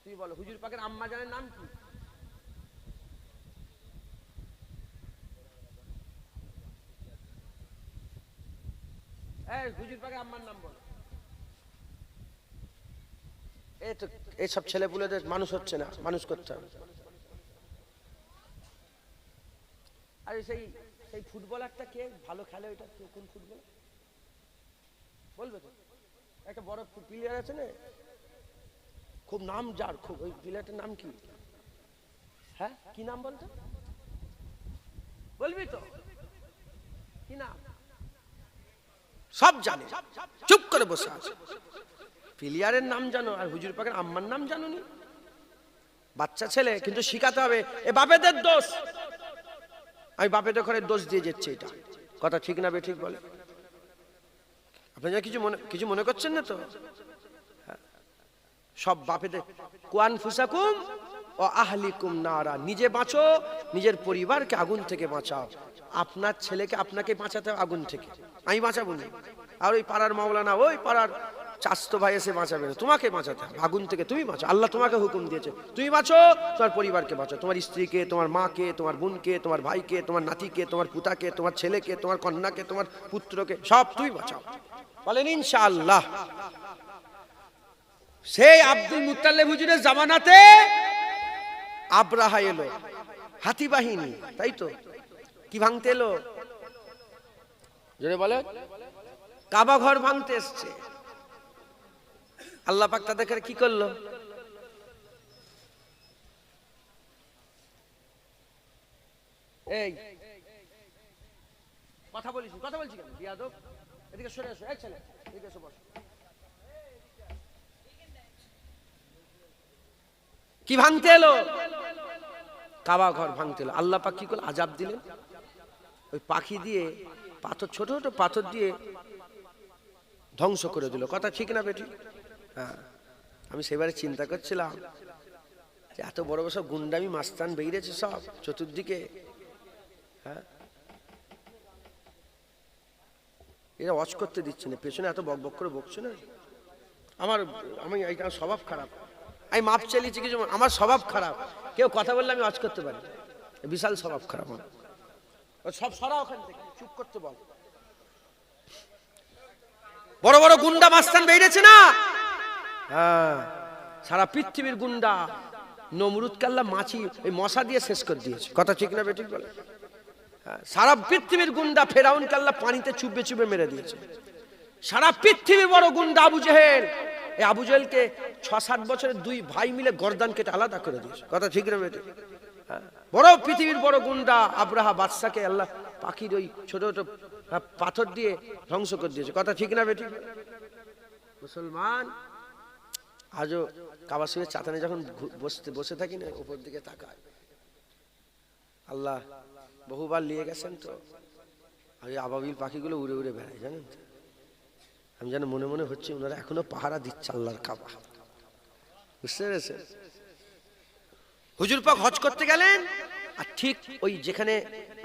তুমি বলো হুজুর পাকের আম্মা জানের নাম কি? হুজুর পাকের আম্মার নাম বলো। এইসব ছেলেপুলেদের মানুষ হচ্ছে না, মানুষ করতে হবে। আর সেই ফুটবলারটা কে ভালো খেলে? ওইটা কোন ফুটবল বলবে তো? একটা বড় প্লেয়ার আছে না, খুব নাম যার, খুব, ওই প্লেয়ারটার নাম কি? কি নাম বলতো? বলবি তো কি না? সব জানে, চুপ করে বসে আছে। প্লেয়ারের নাম জানো আর হুজুর পাকের আম্মার নাম জানো নি? বাচ্চা ছেলে, কিন্তু শিখাতে হবে এ বাপেদের দোষ। আমি বাপেদের ঘরে দোষ দিয়ে যাচ্ছি, এটা কথা ঠিক না বেঠিক বলে? আপনারা কিছু মনে করছেন না তো? সব বাপেদের। কুয়ান ফুসাকুম ও আহলিকুম নারা, নিজে বাঁচো, নিজের পরিবারকে আগুন থেকে বাঁচাও। আপনার ছেলেকে আপনাকে বাঁচাতে হবে আগুন থেকে, আমি বাঁচাবো না। আর ওই পাড়ার মাওলানা, ওই পাড়ার চাস্তো ভাই এসে বাঁচাবে না, তোমাকে বাঁচাতে হবে আগুন থেকে। তুমি বাঁচো, আল্লাহ তোমাকে হুকুম দিয়েছে, তুমি বাঁচো, তোমার পরিবারকে বাঁচো, তোমার স্ত্রীকে, তোমার মাকে, তোমার বোনকে, তোমার ভাইকে, তোমার নাতিকে, তোমার পুতাকে, তোমার ছেলেকে, তোমার কন্যাকে, তোমার পুত্রকে, সব তুমি বাঁচাও। বলেন ইনশাআল্লাহ। সেই আব্দুল মুত্তালিব হুজুরের জামানাতে আবরাহা এলো, হাতি বাহিনী, তাই তো? কি ভাঙতে এলো? জোরে বলে। কাবা ঘর ভাঙতে এসছে। আল্লাহ পাক তাদের কি করলো? এই কথা বলছি কেন বিয়াদব? এদিকে সরে এসো, এই ছেলে এদিকে এসো, বসো। কি ভাঙতে এলো? কাবা ঘর ভাঙতে এলো। আল্লাহ পাক কি করলো? আযাব দিলেন। ওই পাখি দিয়ে পাথর, ছোট ছোট পাথর দিয়ে ধ্বংস করে দিল। কথা ঠিক না বেটি? হ্যাঁ, আমি সেবারে চিন্তা করছিলাম যে এত বড় বড় সব গুন্ডামি মাস্তান বেরিয়েছে সব চতুর্দিকে। হ্যাঁ, এরা ওয়াচ করতে দিচ্ছে না, পেছনে এত বক বক করে বকছে না। আমি এইটা স্বভাব খারাপ, আমি মাপ চালিয়েছি কিছু, আমার স্বভাব খারাপ। কেউ কথা বললে আমি ওয়াচ করতে পারি, বিশাল স্বভাব খারাপ আমার। সব সরা ওখান থেকে, চুপ করতে বল। বড় বড় গুন্ডা মাস্তান বেরিয়েছে না? হ্যাঁ, সারা পৃথিবীর গুন্ডা। নমরুদ কাল্লা মাছি ওই মশা দিয়ে শেষ করে দিয়েছে। কথা ঠিক না বেঠিক বলে? সারা পৃথিবীর গুন্ডা ফেরাউন কাল্লা পানিতে চুপে চুপে মেরে দিয়েছে। সারা পৃথিবীর বড় গুন্ডা আবু জেহেল, এই আবু জেহেলকে 6-7 বছরের 2 ভাই মিলে গর্দান কেটে আলাদা করে দিয়েছে। কথা ঠিক না বেঠিক? বড় পৃথিবীর বড় গুন্ডা আব্রাহা বাদশাকে আল্লাহ পাখির ওই ছোট ছোট পাথর দিয়ে ধ্বংস করে দিয়েছে। কথা ঠিক না বেঠিক? মুসলমান আজও কাবা শরীফের চাতানে যখন বসে থাকি না, উপর দিকে তাকায়, আল্লাহ বহুবার নিয়ে গেছেন তো। আর এই আবাবিল পাখিগুলো উড়ে উড়ে বেড়ায়, জানেন তো? আমি যেন মনে মনে হচ্ছে ওনারা এখনো পাহারা দিচ্ছে আল্লাহর কাবা। বুঝতে পেরেছেন? হুজুর পাক হজ করতে গেলেন, আর ঠিক ওই যেখানে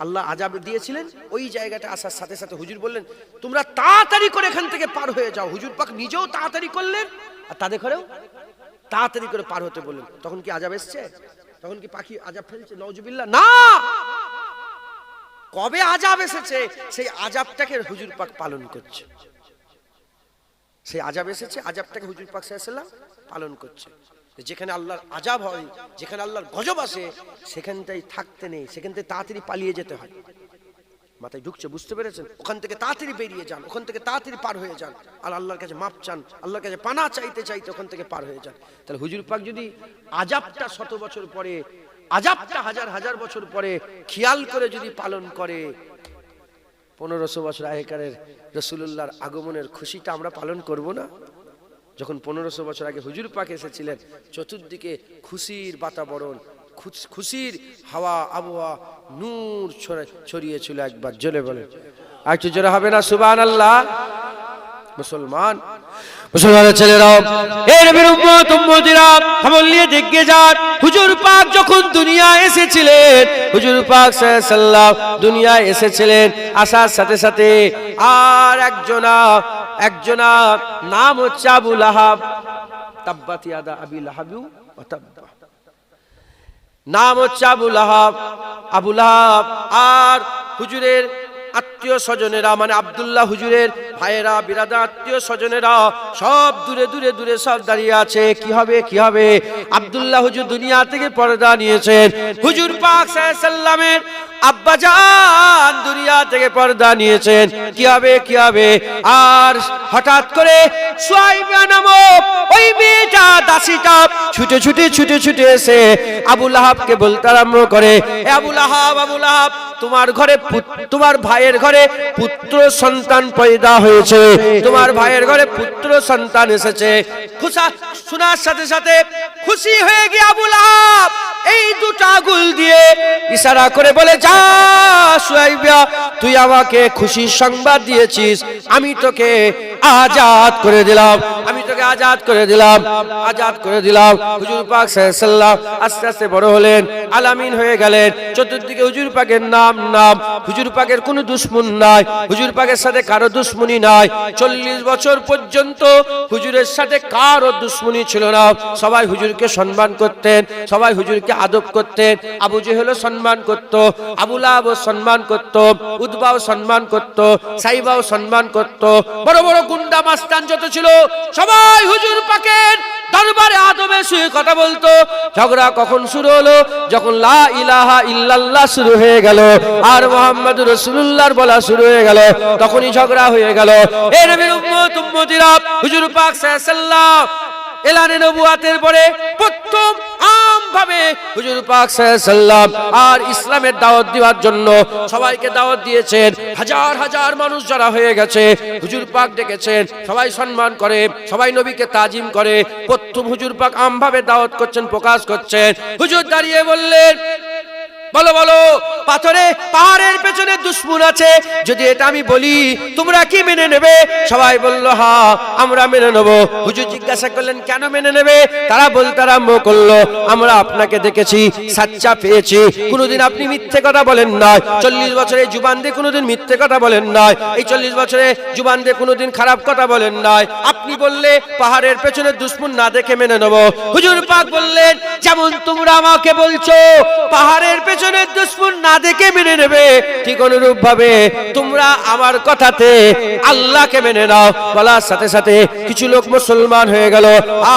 আল্লাহ আযাব দিয়েছিলেন ওই জায়গাটা আসার সাথে সাথে হুজুর বললেন, তোমরা তাড়াতাড়ি করে এখান থেকে পার হয়ে যাও। হুজুর পাক নিজেও তাড়াতাড়ি করলেন, আর তাদের ঘরেও তাড়াতাড়ি করে পার হতে বললেন। তখন কি আযাব এসছে? তখন কি পাখি আযাব ফেলছে? নাউজুবিল্লাহ, না। কবে আযাব এসেছে, সেই আযাবটাকে হুজুর পাক পালন করছে। সেই আযাব এসেছে, আযাবটাকে হুজুর পাক সাল্লাল্লাহু আলাইহি ওয়াসাল্লাম পালন করছে। যেখানে আল্লাহর আযাব হয়, যেখানে আল্লাহর গজব আসে, সেখানটাই থাকতে নেই, সেখান থেকে তাড়াতাড়ি পালিয়ে যেতে হয়। মাথায় ঢুকছে? বুঝতে পেরেছেন? ওখান থেকে তাড়াতাড়ি বেরিয়ে যান, ওখান থেকে তাড়াতাড়ি পার হয়ে যান, আর আল্লাহর কাছে মাপ চান, আল্লাহর কাছে পানা চাইতে চাইতে ওখান থেকে পার হয়ে যান। তাহলে হুজুর পাক যদি আযাবটা 100 বছর পরে, আযাবটা হাজার হাজার বছর পরে খেয়াল করে যদি পালন করে, 1500 বছর আগেকারের রাসূলুল্লাহর আগমনের খুশিটা আমরা পালন করব না? যখন 1500 বছর আগে হুজুর পাক এসেছিলেন, চতুর্দিকে খুশির বাতাবরণ, খুশির হাওয়া আবহাওয়া, নূর ছড়িয়েছিল। একবার জোরে বলেন, আর একটু জোরে হবে না সুবহানাল্লাহ? মুসলমানের ছেলেরাও, এই নবীর উম্মত উম্মতিরা, খবর নিয়ে দেখে যান, হুজুর পাক যখন দুনিয়ায় এসেছিলেন, হুজুর পাক সাল্লাল্লাহু আলাইহি সাল্লাম দুনিয়ায় এসেছিলেন, আসার সাথে সাথে আর একজনা নাম হচ্ছে আবু লাহাব। তাব্বাত ইয়াদা আবি লাহাব ওয়া তাব্বা, নাম হচ্ছে আবু লাহাব। আর হুজুরের আত্মীয় স্বজনেরা মানে আব্দুল্লাহ হুজুরের ভাইয়েরা বিরাদার আত্মীয় স্বজনেরা সব দূরে দূরে দূরে সব দাঁড়িয়ে আছে। কি হবে কি হবে? আব্দুল্লাহ হুজুর দুনিয়া থেকে পর্দা নিয়েছেন। হুজুর পাক সাল্লাল্লাহু আলাইহি সাল্লামের আব্বাজান দুনিয়া থেকে পর্দা নিয়েছেন। কি হবে কি হবে? আর হঠাৎ করে সুয়াইবা নামক ওই মেয়েটা দাসীটা ছুটে ছুটে ছুটে ছুটে এসে আবু লাহাবকে বলতে আরম্ভ করে, এ আবু লাহাব, আবু লাহাব, তোমার ঘরে তোমার ভাইয়ের ঘরে পুত্র সন্তান পয়দা হয়েছে, তোমার ভাইয়ের ঘরে পুত্র সন্তান এসেছে। শোনার সাথে সাথে খুশি হয়ে গিয়ে আবু লাহাব এই দুটো আঙ্গুল দিয়ে ইশারা করে বলে, যা সুয়াইবা, তুই আমাকে খুশির সংবাদ দিয়েছিস, আমি তোকে আজাদ করে দিলাম, আমি তোকে আজাদ করে দিলাম, আজাদ করে দিলাম। হুজুর পাক সাল্লাল্লাহু আলাইহি সাল্লাম আস্তে আস্তে বড় হলেন, আলামিন হয়ে গেলেন। চতুর্দিকে হুজুর পাকের নাম নাম, হুজুর পাকের কোনো দুশমন নাই, হুজুর পাকের সাথে কারো দুশমনি নাই। 40 বছর পর্যন্ত হুজুরের সাথে কারো দুশমনি ছিল না। সবাই হুজুরকে সম্মান করতেন, সবাই হুজুরকে আদব করতেন। আবু জেহেলও সম্মান করত, আবু লাহাবও সম্মান করত, উতবাও সম্মান করত, সাইবাও সম্মান করত। বড় বড় গুন্ডা মাস্তান যত ছিল সবাই হুজুর পাকের দরবারে আদবে শুয়ে কথা বলতো। ঝগড়া কখন শুরু হলো? যখন লা ইলাহা ইল্লাল্লাহ শুরু হয়ে গেল আর মুহাম্মাদুর রাসূলুল্লাহর বলা শুরু হয়ে গেল, তখনই ঝগড়া হয়ে গেল। এ নবীর উম্মত উম্মতিরা, হুজুর পাক সাল্লাল্লাহু আলাইহি সাল্লাম এলানে নবুয়াতের পরে প্রথম আমভাবে হুজুর পাক সাল্লাল্লাহু আলাইহি সাল্লাম আর ইসলামের দাওয়াত দেওয়ার জন্য সবাইকে দাওয়াত দিয়েছেন। হাজার হাজার মানুষ যারা হয়ে গেছে হুজুর পাক ডেকেছেন, সবাই সম্মান করে, সবাই নবীকে তাজিম করে। প্রথম হুজুর পাক আমভাবে দাওয়াত করছেন, প্রকাশ করছেন। হুজুর দাঁড়িয়ে বললেন, বলো বলো, পাহাড়ের পেছনে দুশমন আছে, যদি এটা আমি বলি তোমরা কি মেনে নেবে? সবাই বলল, হ্যাঁ আমরা মেনে নেব। হুজুর জিজ্ঞাসা করলেন, কেন মেনে নেবে? তারা বলতে আরম্ভ করলো, আমরা আপনাকে দেখেছি, সাচ্চা পেয়েছি, কোনোদিন আপনি মিথ্যে কথা বলেন নাই, 40 বছরে জুবান দিয়ে কোনোদিন মিথ্যে কথা বলেন নাই, এই 40 বছরে জুবান দিয়ে কোনোদিন খারাপ কথা বলেন নাই। আপনি বললে পাহাড়ের পেছনে দুশমন না দেখে মেনে নেব। হুজুর পাক বললেন, যেমন তোমরা আমাকে বলছো পাহাড়ের পেছনে দুশমন না দেখে মেনে নেবে, ঠিক অনুরূপ ভাবে তোমরা আমার কথাতে আল্লাহকে মেনে নাও। বলার সাথে সাথে কিছু লোক মুসলমান হয়ে গেল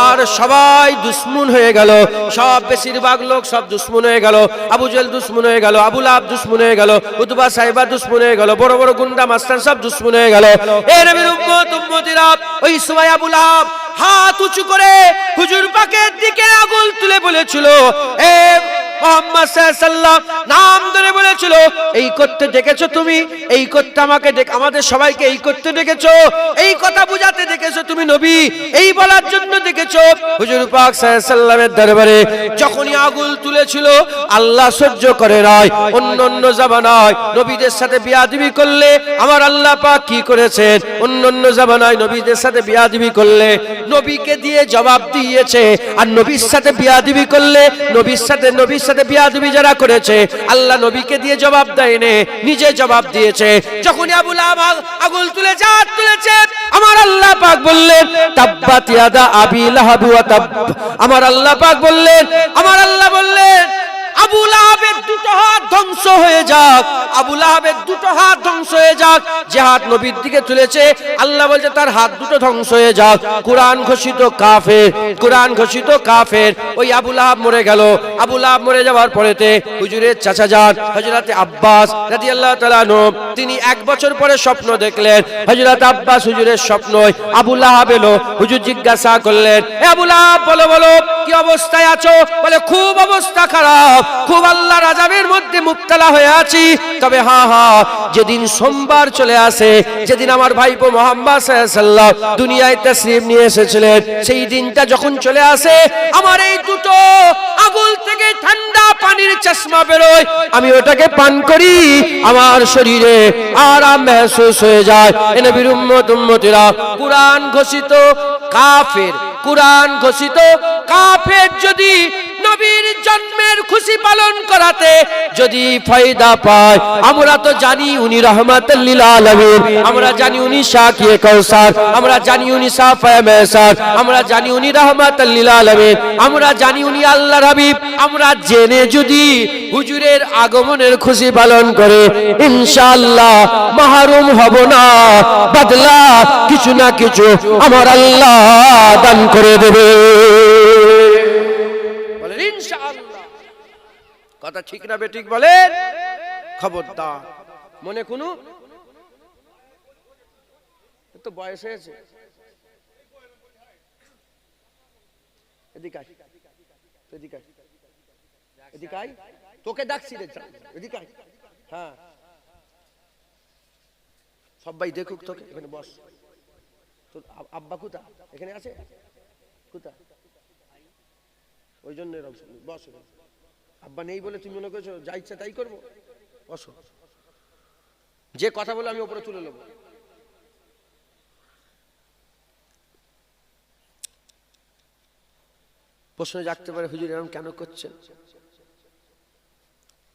আর সবাই দুশমন হয়ে গেল। সব বেশিরভাগ লোক সব দুশমন হয়ে গেল। আবু জেহেল দুশমন হয়ে গেল, আবু লাহাব দুশমন হয়ে গেল, উতবা সাইবা দুশমন হয়ে গেল, বড় বড় গুন্ডা মাস্তান সব দুশমন হয়ে গেল। এ নবীর উম্মত উম্মতিরা, ওই সময় আবু লাহাব হাত উঁচু করে হুজুর পাকের দিকে আঙুল তুলে বলেছিল, এ মুহাম্মদ সাল্লাল্লাহু আলাইহি সাল্লাম, নাম ধরে বলেছিল, এই করতে ডেকেছো তুমি, এই করতে আমাকে আমাদের সবাইকে এই করতে ডেকেছো, এই কথা বুঝাতে ডেকেছো তুমি নবী, এই বলার জন্য ডেকেছো। হুজুর পাক সাল্লাল্লাহু আলাইহি সাল্লামের দরবারে যখনই আঙুল তুলেছিল আল্লাহ সহ্য করে নাই। অন্য অন্য জামানায় নবীদের সাথে বিয়াদবি করলে আমার আল্লাহ পাক কি করেছেন? অন্য অন্য জামানায় নবীদের সাথে বিয়াদবি করলে নবীকে দিয়ে জবাব দিয়েছে, আর নবীর সাথে বিয়াদবি করলে নবীর সাথে বিয়াদবি যারা করেছে আল্লাহ নবীকে দিয়ে জবাব দেয়নি, নিজে জবাব দিয়েছে। যখন আবু লাহাব আঙুল তুলেছে আমার আল্লাহ পাক বললেন, তাব্বাত ইয়াদা আবি লাহাব ওয়া তাব। আমার আল্লাহ পাক বললেন, আমার আল্লাহ বললেন, আবু লাহাবের দুটো হাত ধ্বংস হয়ে যাক, আবু লাহাবের দুটো হাত ধ্বংস হয়ে যাক। যে হাত নবীর দিকে তুলেছে আল্লাহ বলছে তার হাত দুটো ধ্বংস হয়ে যাক। কুরআন ঘোষিত কাফের, কুরআন ঘোষিত কাফের। ওই আবু লাহাব মরে গেল। আবু লাহাব মরে যাওয়ার পরেতে হুজুরের চাচা যান হযরত আব্বাস রাদিয়াল্লাহু তাআলা আনহু, তিনি 1 বছর পরে স্বপ্ন দেখলেন। হযরত আব্বাস হুজুরের স্বপ্নই আবু লাহাব এলো। হুজুর জিজ্ঞাসা করলেন, এ আবু লাহাব, বলো বলো কি অবস্থায় আছো? বলে, খুব অবস্থা খারাপ, খুব আল্লাহর আযাবের মধ্যে মুবতালা হয়ে আছি। তবে হ্যাঁ হ্যাঁ, যেদিন সোমবার চলে আসে, যেদিন আমার ভাইপো মুহাম্মদ সাল্লাল্লাহু আলাইহি সাল্লাম দুনিয়ায় তাশরীফ নিয়ে এসেছিলেন, সেই দিনটা যখন চলে আসে আমার এই দুটো আঙুল থেকে ঠান্ডা পানির চশমা বেরোয়, আমি ওটাকে পান করি, আমার শরীরে আরাম महसूस হয়ে যায়। এ নবীর উম্মত উম্মতিরা, কুরআন ঘোষিত কাফের, কুরআন ঘোষিত কাফের যদি নবীর জন্মের খুশি পালন করাতে যদি ফায়দা পায়, আমরা তো জানি উনি রাহমাতুল লিল আলামিন, আমরা জানি উনি শাকিয়ে কাউসার, আমরা জানি উনি সাফায়ে মেসার, আমরা জানি উনি রাহমাতুল লিল আলামিন, আমরা জানি উনি আল্লাহর হাবিব। আমরা জেনে যদি হুজুরের আগমনের খুশি পালন করে, ইনশাআল্লাহ মাহরুম হব না, বদলা কিছু না কিছু আমার আল্লাহ দান করে দেবে। বলেন ইনশাআল্লাহ। কথা ঠিক না বেঠিক বলেন? খবরদার মনে কোনো তো বয়স হয়েছে, এদিকে আয়, এদিকে আয়, এদিকে আয়, তোকে ডাকছি রে, এদিকে আয়। হ্যাঁ সবাই দেখুক তোকে, এখানে বস। তোর আব্বা কোথা? এখানে আছে কোথা? ওই জন্য বস। আব্বা নেই বলে তুমি মনে করছো যা ইচ্ছা তাই করবো? বসো। যে কথা বলে আমি ওপরে তুলে নেবো। প্রশ্ন জাগতে পারে, হুজুর এরকম কেন করছেন?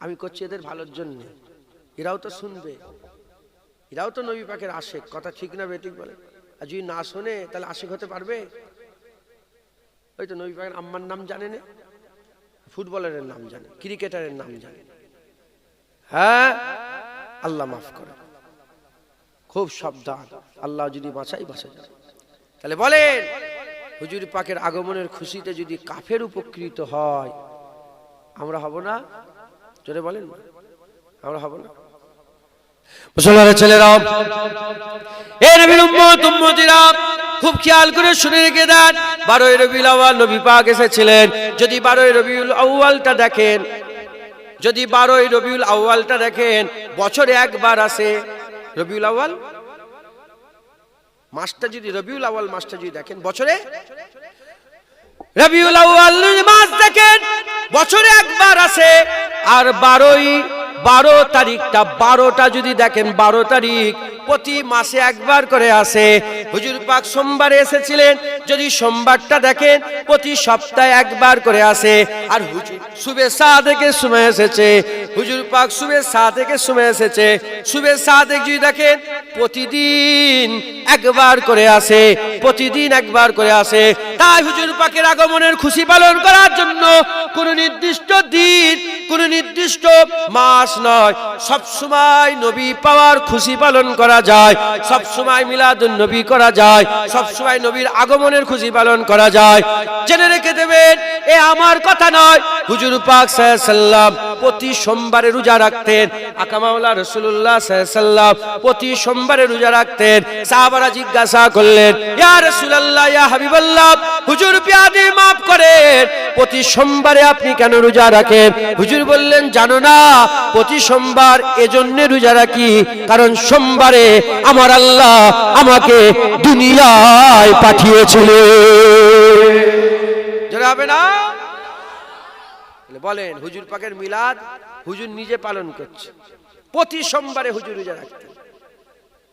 আমি করছি এদের ভালোর জন্য, এরাও তো শুনবে, এরাও তো নবী পাকের আশেক। কথা ঠিক না বেঠিক বলে? আর যদি না শোনে তাহলে আশেক হতে পারবে? ওই তো নবী পাকের আম্মার নাম জানে না, ফুটবলারের নাম জানে, ক্রিকেটারের নাম জানে। হ্যাঁ আল্লাহ মাফ করে, খুব সাবধান, আল্লাহ যদি বাঁচাই বাঁচা যায়। তাহলে বলেন হুজুর পাকের আগমনের খুশিতে যদি কাফের উপকৃত হয়, আমরা হব না? জোরে বলেন, আমরা হব না? মুসলমানের ছেলেরা, এ নবীর উম্মত উম্মতিরা, খুব খেয়াল করে শুনে রেখে দেন। 12ই রবিউল আউয়াল নবী পাক এসেছিলেন। যদি 12ই রবিউল আউয়ালটা দেখেন, যদি 12ই রবিউল আউয়ালটা দেখেন, বছরে একবার আসে রবিউল আউয়াল মাসটা। যদি রবিউল আউয়াল মাসটা যদি দেখেন, বছরে রবিউল আউয়াল মাস দেখেন, বছরে একবার আসে। আর 12 তারিখটা, 12টা যদি দেখেন, 12 তারিখ প্রতি মাসে একবার করে আসে। হুজুর পাক সোমবারে এসেছিলেন, যদি সোমবারটা দেখেন প্রতি সপ্তাহে একবার করে আসে। আর হুজুর সুবে সাদেকের সময় এসেছে, হুজুর পাক সুবে সাদেকের সময় এসেছে, সুবে সাদেক যদি দেখেন প্রতিদিন একবার করে আসে, প্রতিদিন একবার করে আসে। তাই হুজুর পাকের আগমনের খুশি পালন করার জন্য কোন নির্দিষ্ট দিন, কোন নির্দিষ্ট মাস নয়, সব সময় নবী পাওয়ার খুশি পালন করা যায়, সব সময় মিলাদুন নবী করা যায়, সব সময় নবীর আগমনের খুশি পালন করা যায়। জেনে রেখে দেবেন, এ আমার কথা নয়, হুজুর পাক সাল্লাল্লাহু আলাইহি ওয়াসাল্লাম প্রতি সোমবারে রোজা রাখতেন। আকা মাওলা রাসূলুল্লাহ সাল্লাল্লাহু আলাইহি ওয়াসাল্লাম প্রতি সোমবারে রোজা রাখতেন। সাহাবারা জিজ্ঞাসা করলেন, ইয়া রাসূলুল্লাহ, ইয়া হাবিবাল্লাহ, হুজুর পিয়াদি মাফ করেন, প্রতি সোমবারে আপনি কেন রোজা রাখেন? হুজুর বললেন, জানো না প্রতি সোমবার এজন্য রোজা রাখি, কারণ সোমবারে আমার আল্লাহ আমাকে দুনিয়ায় পাঠিয়েছিলেন। জোরে হবে না? বলেন হুজুর পাকের মিলাদ হুজুর নিজে পালন করছে, প্রতি সোমবারে হুজুর রোজা রাখতেন।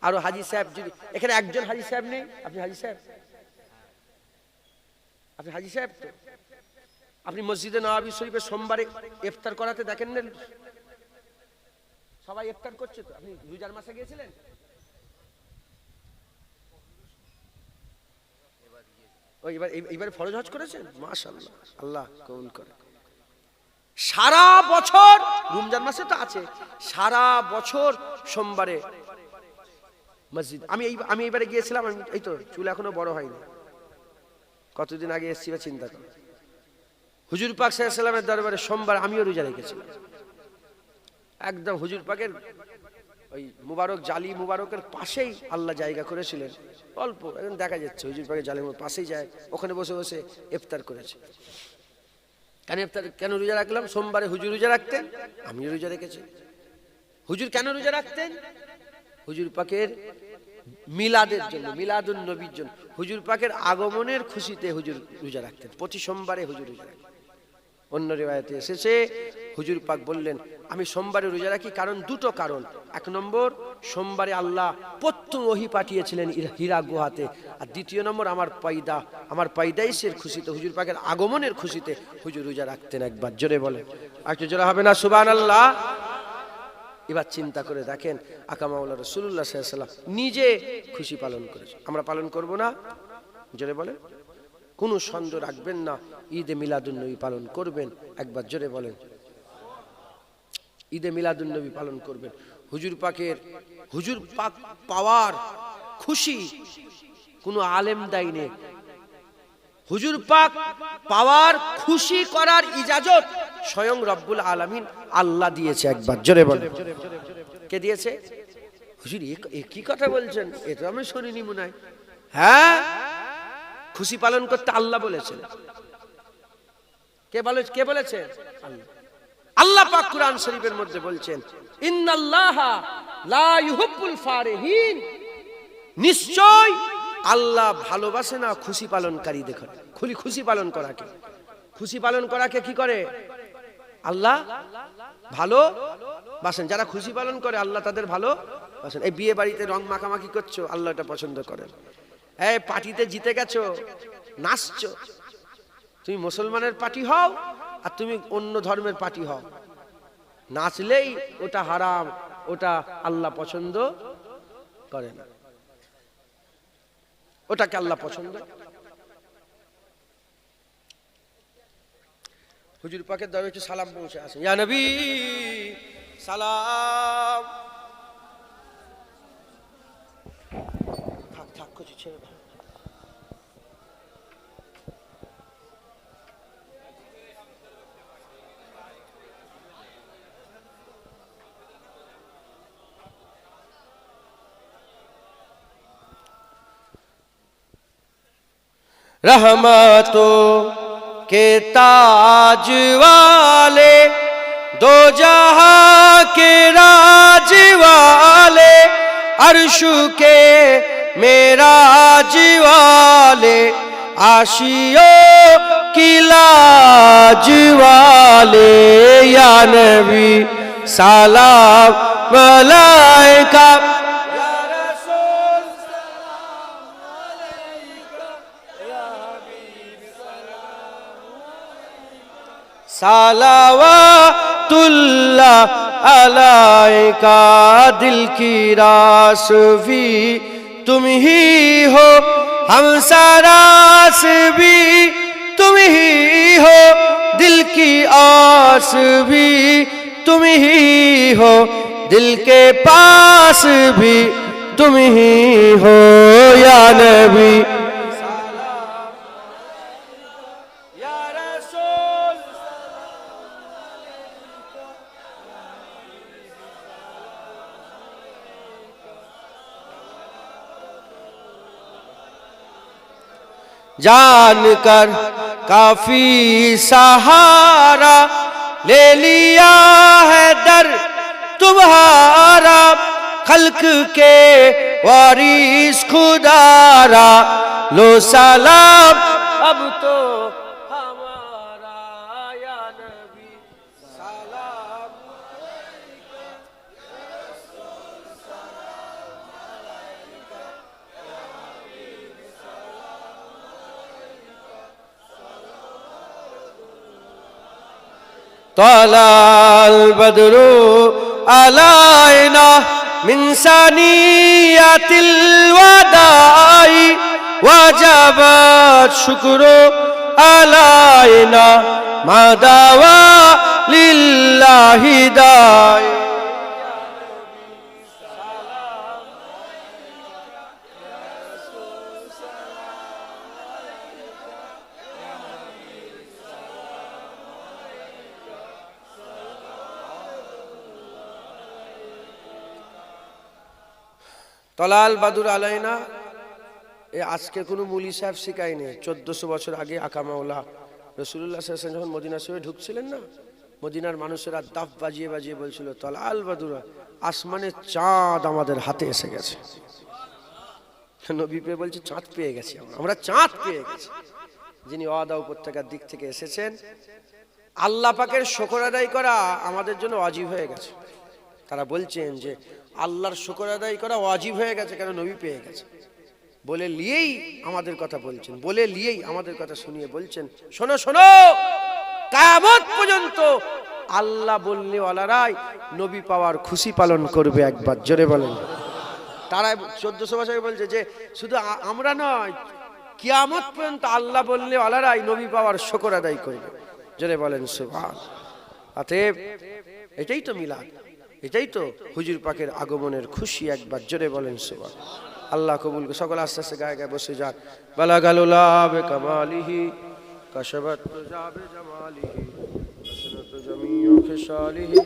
আরো হাজী সাহেব, যদি এখানে একজন হাজী সাহেব নেই, আপনি হাজী সাহেব? আপনি হাজী সাহেব তো? আপনি মসজিদে নববী শরীফে সোমবারে ইফতার করাতে দেখেন না? সবাই ইফতার করছে তো। আপনি রোজার মাসে গিয়েছিলেন? এইবার ফরজ হজ করেছেন? মাশাআল্লাহ, আল্লাহ কবুল করে। সারা বছর রমজান মাসে তো আছে, সারা বছর সোমবারে মসজিদ। আমি এইবারে গিয়েছিলাম, এই তো চুল এখনো বড় হয়নি, কতদিন আগে এসেছি বা চিন্তা করো। হুজুর পাক সাল্লাল্লাহু আলাইহি ওয়াসাল্লামের দরবারে সোমবার আমিও রোজা রেখেছিলাম। একদম হুজুর পাকের ওই মুবারক জালি মুবারকের পাশেই আল্লাহ জায়গা করেছিলেন, অল্প এখন দেখা যাচ্ছে হুজুর পাকের জালির পাশেই যায়, ওখানে বসে বসে ইফতার করেছে। কেন রোজা রাখলাম? সোমবারে হুজুর রোজা রাখতেন, আমিও রোজা রেখেছি। হুজুর কেন রোজা রাখতেন? হুজুর পাকের মিলাদের জন্য, মিলাদুন নবীর জন্য, হুজুর পাকের আগমনের খুশিতে হুজুর রোজা রাখতেন। প্রতি সোমবারে হুজুর রোজা রাখতেন। অন্য রিওয়ায়াতে এসেছে হুজুর পাক বললেন আমি সোমবারে রোজা রাখি, কারণ দুটো কারণ। এক নম্বর, সোমবারে আল্লাহ প্রথম ওহী পাঠিয়েছিলেন হীরা গুহাতে, আর দ্বিতীয় নম্বর আমার পয়দাইশের খুশিতে, হুজুর পাকের আগমনের খুশিতে হুজুর রোজা রাখতেন। একবার জোরে বলে, একটু জোরে হবে না সুবহানাল্লাহ? এবার চিন্তা করে দেখেন, আকা মাওলা রাসূলুল্লাহ সাল্লাল্লাহু আলাইহি ওয়াসাল্লাম নিজে খুশি পালন করেছে, আমরা পালন করব না? জোরে বলেন, কোনো সন্দেহ রাখবেন না, ঈদে মিলাদুন নবী পালন করবেন। একবার জোরে বলেন, ঈদে মিলাদুন নবী পালন করবেন। হুজুর পাক পাওয়ার খুশি কোনো আলেম দেয় নেই, হুজুর পাক পাওয়ার খুশি করার ইজাজত স্বয়ং রব্বুল আলামিন আল্লাহ দিয়েছে। একবার জোরে বলেন, কে দিয়েছে? হুজুর এ কি কথা বলছেন, এটা আমি শুনিনি মনে হয়। হ্যাঁ, খুশি পালন করতে আল্লাহ বলেছেন। কে বলেছে? আল্লাহ। আল্লাহ পাক কুরআন শরীফের মধ্যে বলছেন, ইন্নাল্লাহা লা ইউহিব্বুল ফারিহিন, নিশ্চয় আল্লাহ ভালোবাসে না খুশি পালনকারী। দেখুন, খুশি পালন করাকে, খুশি পালন করাকে কি করে? আল্লাহ ভালোবাসেন। যারা খুশি পালন করে আল্লাহ তাদের ভালোবাসেন। এই বিয়ে বাড়িতে রং মাখামাখি করছো, আল্লাহ এটা পছন্দ করেন। এই পার্টিতে জিতে গেছো, নাচছো, তুমি মুসলমানের পার্টি হও আর তুমি অন্য ধর্মের পার্টি হও, নাচলেই ওটা হারাম, ওটা আল্লাহ পছন্দ করে না, ওটাকে আল্লাহ পছন্দ। হুজুর পাকের দরবারে একটু সালাম পৌঁছে আসেন। ইয়া নবী সালাম। থাক কিছু ছেড়ে দাও। रहमतों के ताज वाले, दो जहां के राज वाले, अर्श के मेराज वाले, आशियों की लाज वाले, या नबी सलाम अलैका, सलावतुल्लाह अलैका, दिल की रास भी तुम ही हो, हम सरास भी तुम ही हो, दिल की आस भी तुम ही हो, दिल के पास भी तुम ही हो, या नबी जानकर काफी सहारा ले लिया है दर तुम्हारा, खल्क के वारिस खुदारा, लो सलाम अब तो हमारा, या नबी सलाम तलाल बदरू अलाइना मिन सनियतिल वदाई, वजबत शुक्रो अलाइना मादावा लिल्लाहि दाई। তলাল বাদুর আলাইনা এ আজকে কোনো মুলি সাহেব শিখায়নি। 1400 বছর আগে আকা মাওলা রাসূলুল্লাহ সাল্লাল্লাহু আলাইহি ওয়াসাল্লাম যখন মদিনা শরীফে ঢুকছিলেন না, মদিনার মানুষেরা দাফ বাজিয়ে বাজিয়ে বলছিল, তলাল বাদুর, আসমানের চাঁদ আমাদের হাতে এসে গেছে। নবী পেয়ে বলছে, চাঁদ পেয়ে গেছি আমরা চাঁদ পেয়ে গেছি। যিনি ওয়াদা উপত্যকার দিক থেকে এসেছেন, আল্লাহ পাকের শুকর আদায় করা আমাদের জন্য ওয়াজিব হয়ে গেছে। তারা বলছেন যে আল্লাহর শুকর আদায় করা ওয়াজিব হয়ে গেছে, কেন নবী পেয়ে গেছে বলে লিয়েই আমাদের কথা বলছেন, বলে লিয়েই আমাদের কথা শুনিয়ে বলছেন, শোনো শোনো, কিয়ামত পর্যন্ত আল্লাহ বললে ওয়ালারাই নবী পাওয়ার খুশি পালন করবে। একবার জোরে বলেন। তারা 1400 বছর বলছে যে শুধু আমরা নয়, কিয়ামত পর্যন্ত আল্লাহ বললে ওয়ালারাই নবী পাওয়ার শুকর আদায় করবে। জোরে বলেন সুবহান। অতএব এটাই তো মিলাদ, এটাই তো হুজুর পাকের আগমনের খুশি। একবার জোরে বলেন সুবহান। আল্লাহ কবুল। সকল আস্তে আস্তে গায়ে গায়ে বসে যান। বালাগালুলা বে কামালিহি কাশাবাত জাবে জামালিহি হাসনাত জামিউ খিসালিহি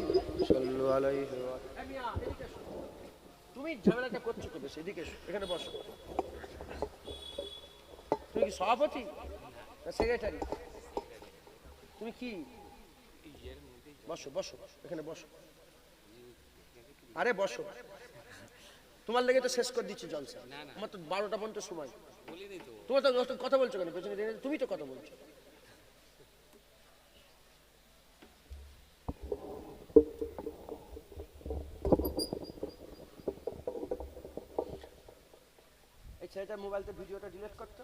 সাল্লু আলাইহি ওয়া। তুমি ঝগড়াটা করছো তো বেশি, এদিকে এখানে বসো। তুমি কি সভাপতি না সেক্রেটারি? তুমি কি? বসো বসো এখানে বসো। আরে বসো, তোমার লেগে তো শেষ করে দিচ্ছি জলসা। আমার তো 12টা পর্যন্ত সময়। তোমার তো কথা বলছো কেন? তুমি তো কথা বলছো। এই ছেলেটা মোবাইলতে ভিডিওটা ডিলিট করতো,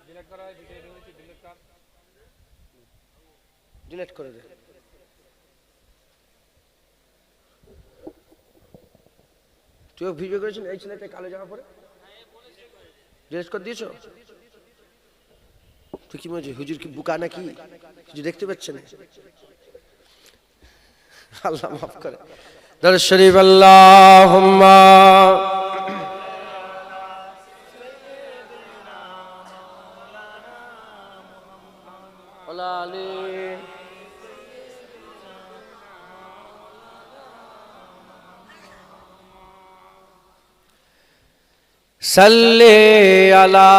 ডিলিট করা হয়, ভিডিও ডিলিট কর, ডিলিট করে দে। তুইও ভিডিও করেছিস এই ছেলেটা কালো জামা পরে? ডিলিট করে দিয়েছো? তুই কি মনে হুজুর কি বুকা নাকি? কিছু দেখতে পাচ্ছে না? আল্লাহ মাফ করে। দরুদ শরীফ। আল্লাহুম্মা ওয়া আলি सल्ले अला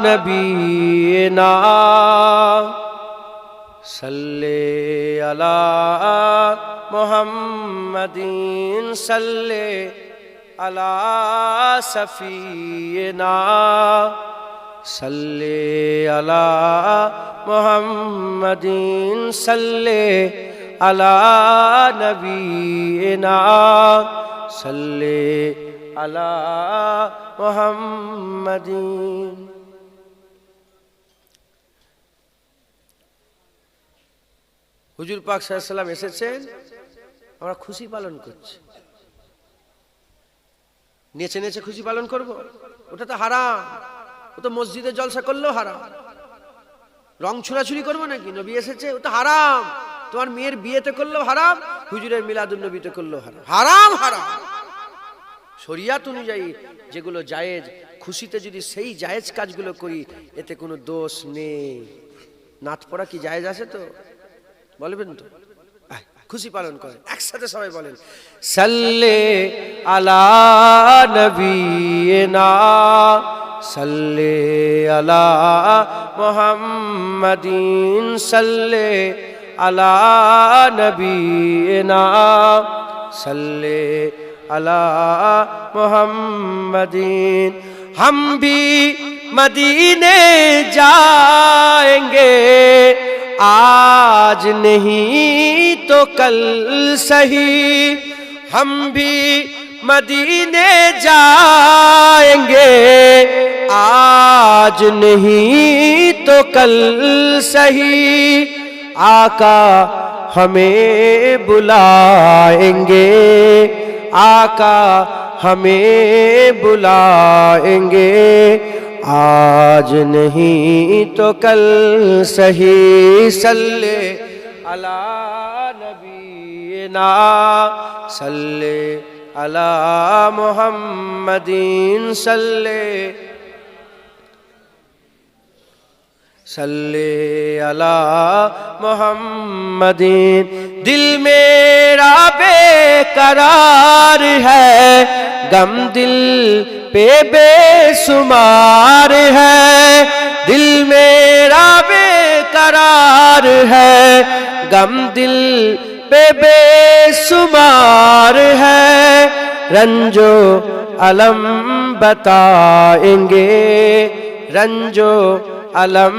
नबीना सल्ले अला मुहम्मदीन सल्ले अला सफीना सल्ले अला मुहम्मदीन सल्ले अला नबीना सल्ले अला मुहम्मदीन। হুজুর পাক সাল্লাল্লাহু আলাইহি ওয়াসাল্লাম এসেছেন, আমরা খুশি পালন করছি। নেচে নেচে খুশি পালন করব? ওটা তো হারাম। ও তো মসজিদে জলসা করলেও হারাম। রং ছুড়াছুড়ি করবো নাকি? নবী এসেছে, ও তো হারাম। তোমার মেয়ের বিয়েতে করলেও হারাম, হুজুরের মিলাদুন নবীতে করলেও হারাম। হারাম হারাম। শরিয়াত অনুযায়ী যেগুলো জায়েজ, খুশিতে যদি সেই জায়েজ কাজগুলো করি এতে কোনো দোষ নেই। নাত পড়া কি জায়েজ আছে? তো বলবেন তো? খুশি পালন করেন একসাথে সবাই বলেন সাল্লে আলা নবীনা সাল্লে আলা মুহাম্মাদিন সাল্লে আলা নবীনা সাল্লে अला मुहम्मदीन। हम भी मदीने जाएंगे आज नहीं तो कल सही। हम भी मदीने जाएंगे आज नहीं तो कल सही। आका हमें बुलाएंगे आका हमें बुलाएंगे आज नहीं तो कल सही। सल्ले अला नबीना सल्ले अला मुहम्मदीन सल्ले सल्ले अला मुहम्मदीन। दिल मेरा बेकरार है, गम दिल पे बेसुमार है। दिल मेरा बेकरार है, गम दिल पे बेसुमार है। रंजो अलम बताएंगे रंजो अलम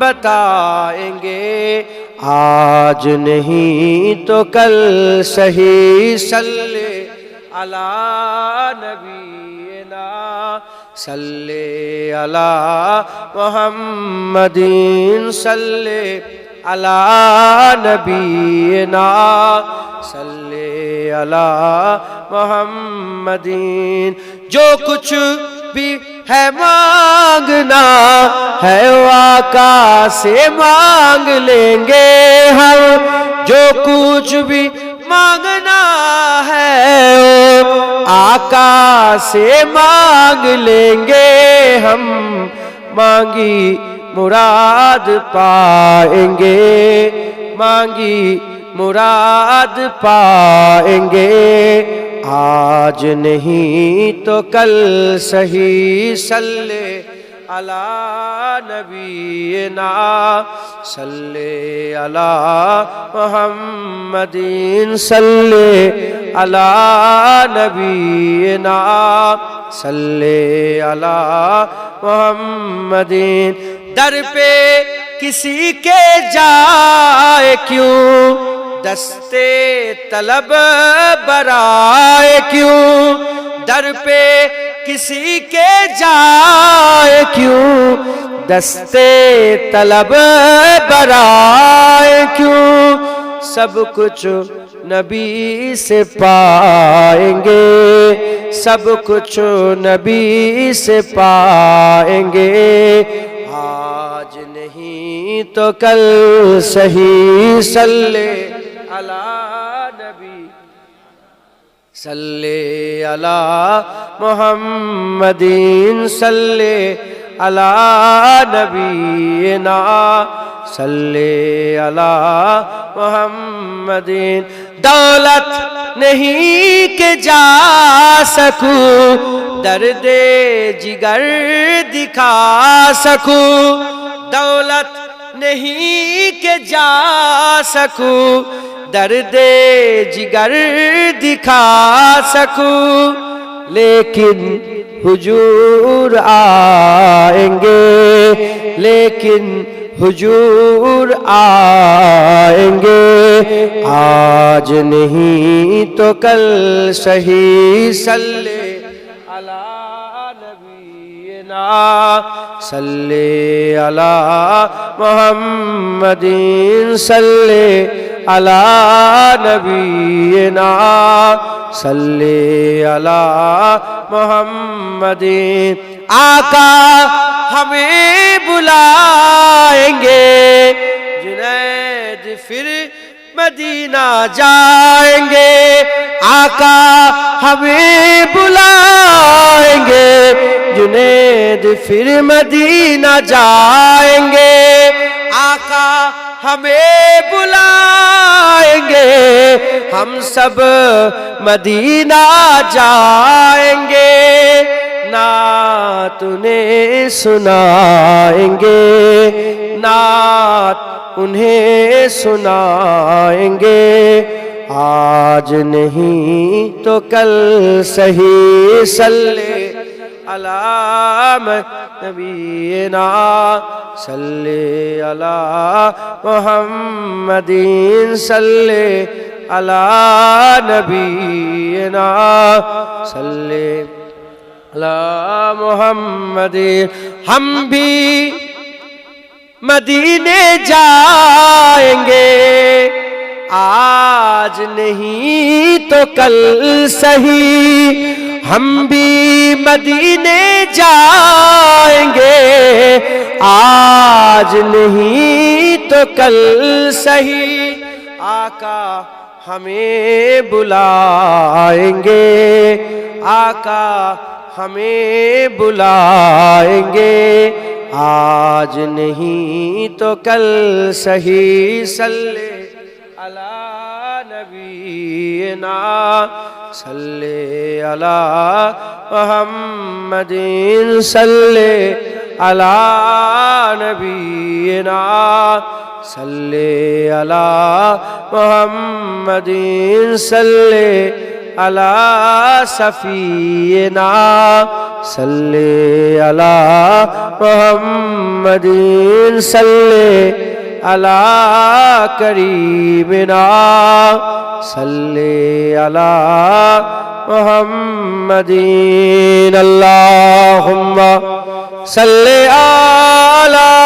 बताएंगे आज नहीं तो कल सही सल्ले अला नबीना सल्ले अला मुहम्मदीन सल्ले अला नबीना सल्ले अला मुहम्मदीन। जो कुछ भी है मांगना है वो आका से मांग लेंगे हम, जो कुछ भी मांगना है वो आका से मांग लेंगे हम, मांगी मुराद पाएंगे, मांगी मुराद पाएंगे। आज नहीं तो कल सही सल्ले अला नबीना सल्ले अला मुहम्मदीन सल्ले अला नबीना सल्ले अला मुहम्मदीन। दर पे किसी के जाए क्यों दस्ते तलब बराए क्यों, दर पे किसी के जाए क्यों दस्ते तलब बराए क्यों। सब कुछ नबी से पाएंगे, सब कुछ नबी से पाएंगे। आज नहीं तो कल सही सल्ले अला नबी सल्ले अला मुहम्मदीन सल्ले अला नबीना सल्ले अला मुहम्मदीन। दौलत नहीं के जा सकूं दर्दे जिगर दिखा सकूं, दौलत नहीं के जा सकूं दर्दे जिगर दिखा सकूं, लेकिन हुजूर आएंगे, लेकिन हुजूर आएंगे। आज नहीं तो कल सही सल्ले अला नबीना सल्ले अला मुहम्मदीन सल्ले अला नबीना सल्ले अला मुहम्मदीन। आका हमें बुलाएंगे जुनैद फिर मदीना जाएंगे, आका हमें बुलाएंगे जुनैद फिर मदीना जाएंगे, आका हमें बुलाएंगे हम सब मदीना जाएंगे। नात उन्हें सुनाएंगे, नात उन्हें सुनाएंगे। आज नहीं तो कल सही सल्ले अला नबीना सल्ले अला मुहम्मदीन सल्ले अला नबीना सल्ले अला मुहम्मदीन। हम भी मदीने जाएंगे आज नहीं तो कल सही, हम भी मदीने जाएंगे आज नहीं तो कल सही। आका हमें बुलाएंगे, आका हमें बुलाएंगे आज नहीं तो कल सही सल्ले अला नबीना सल्ले अला मुहम्मदीन सल्ले अला नबीना सल्ले अला मुहम्मदीन सल्ले अला सफीना सल्ले अला मुहम्मदीन सल्ले আলা করিমিনা সাল্লি আলা মুহাম্মাদিন আল্লাহুম্মা সাল্লি আলা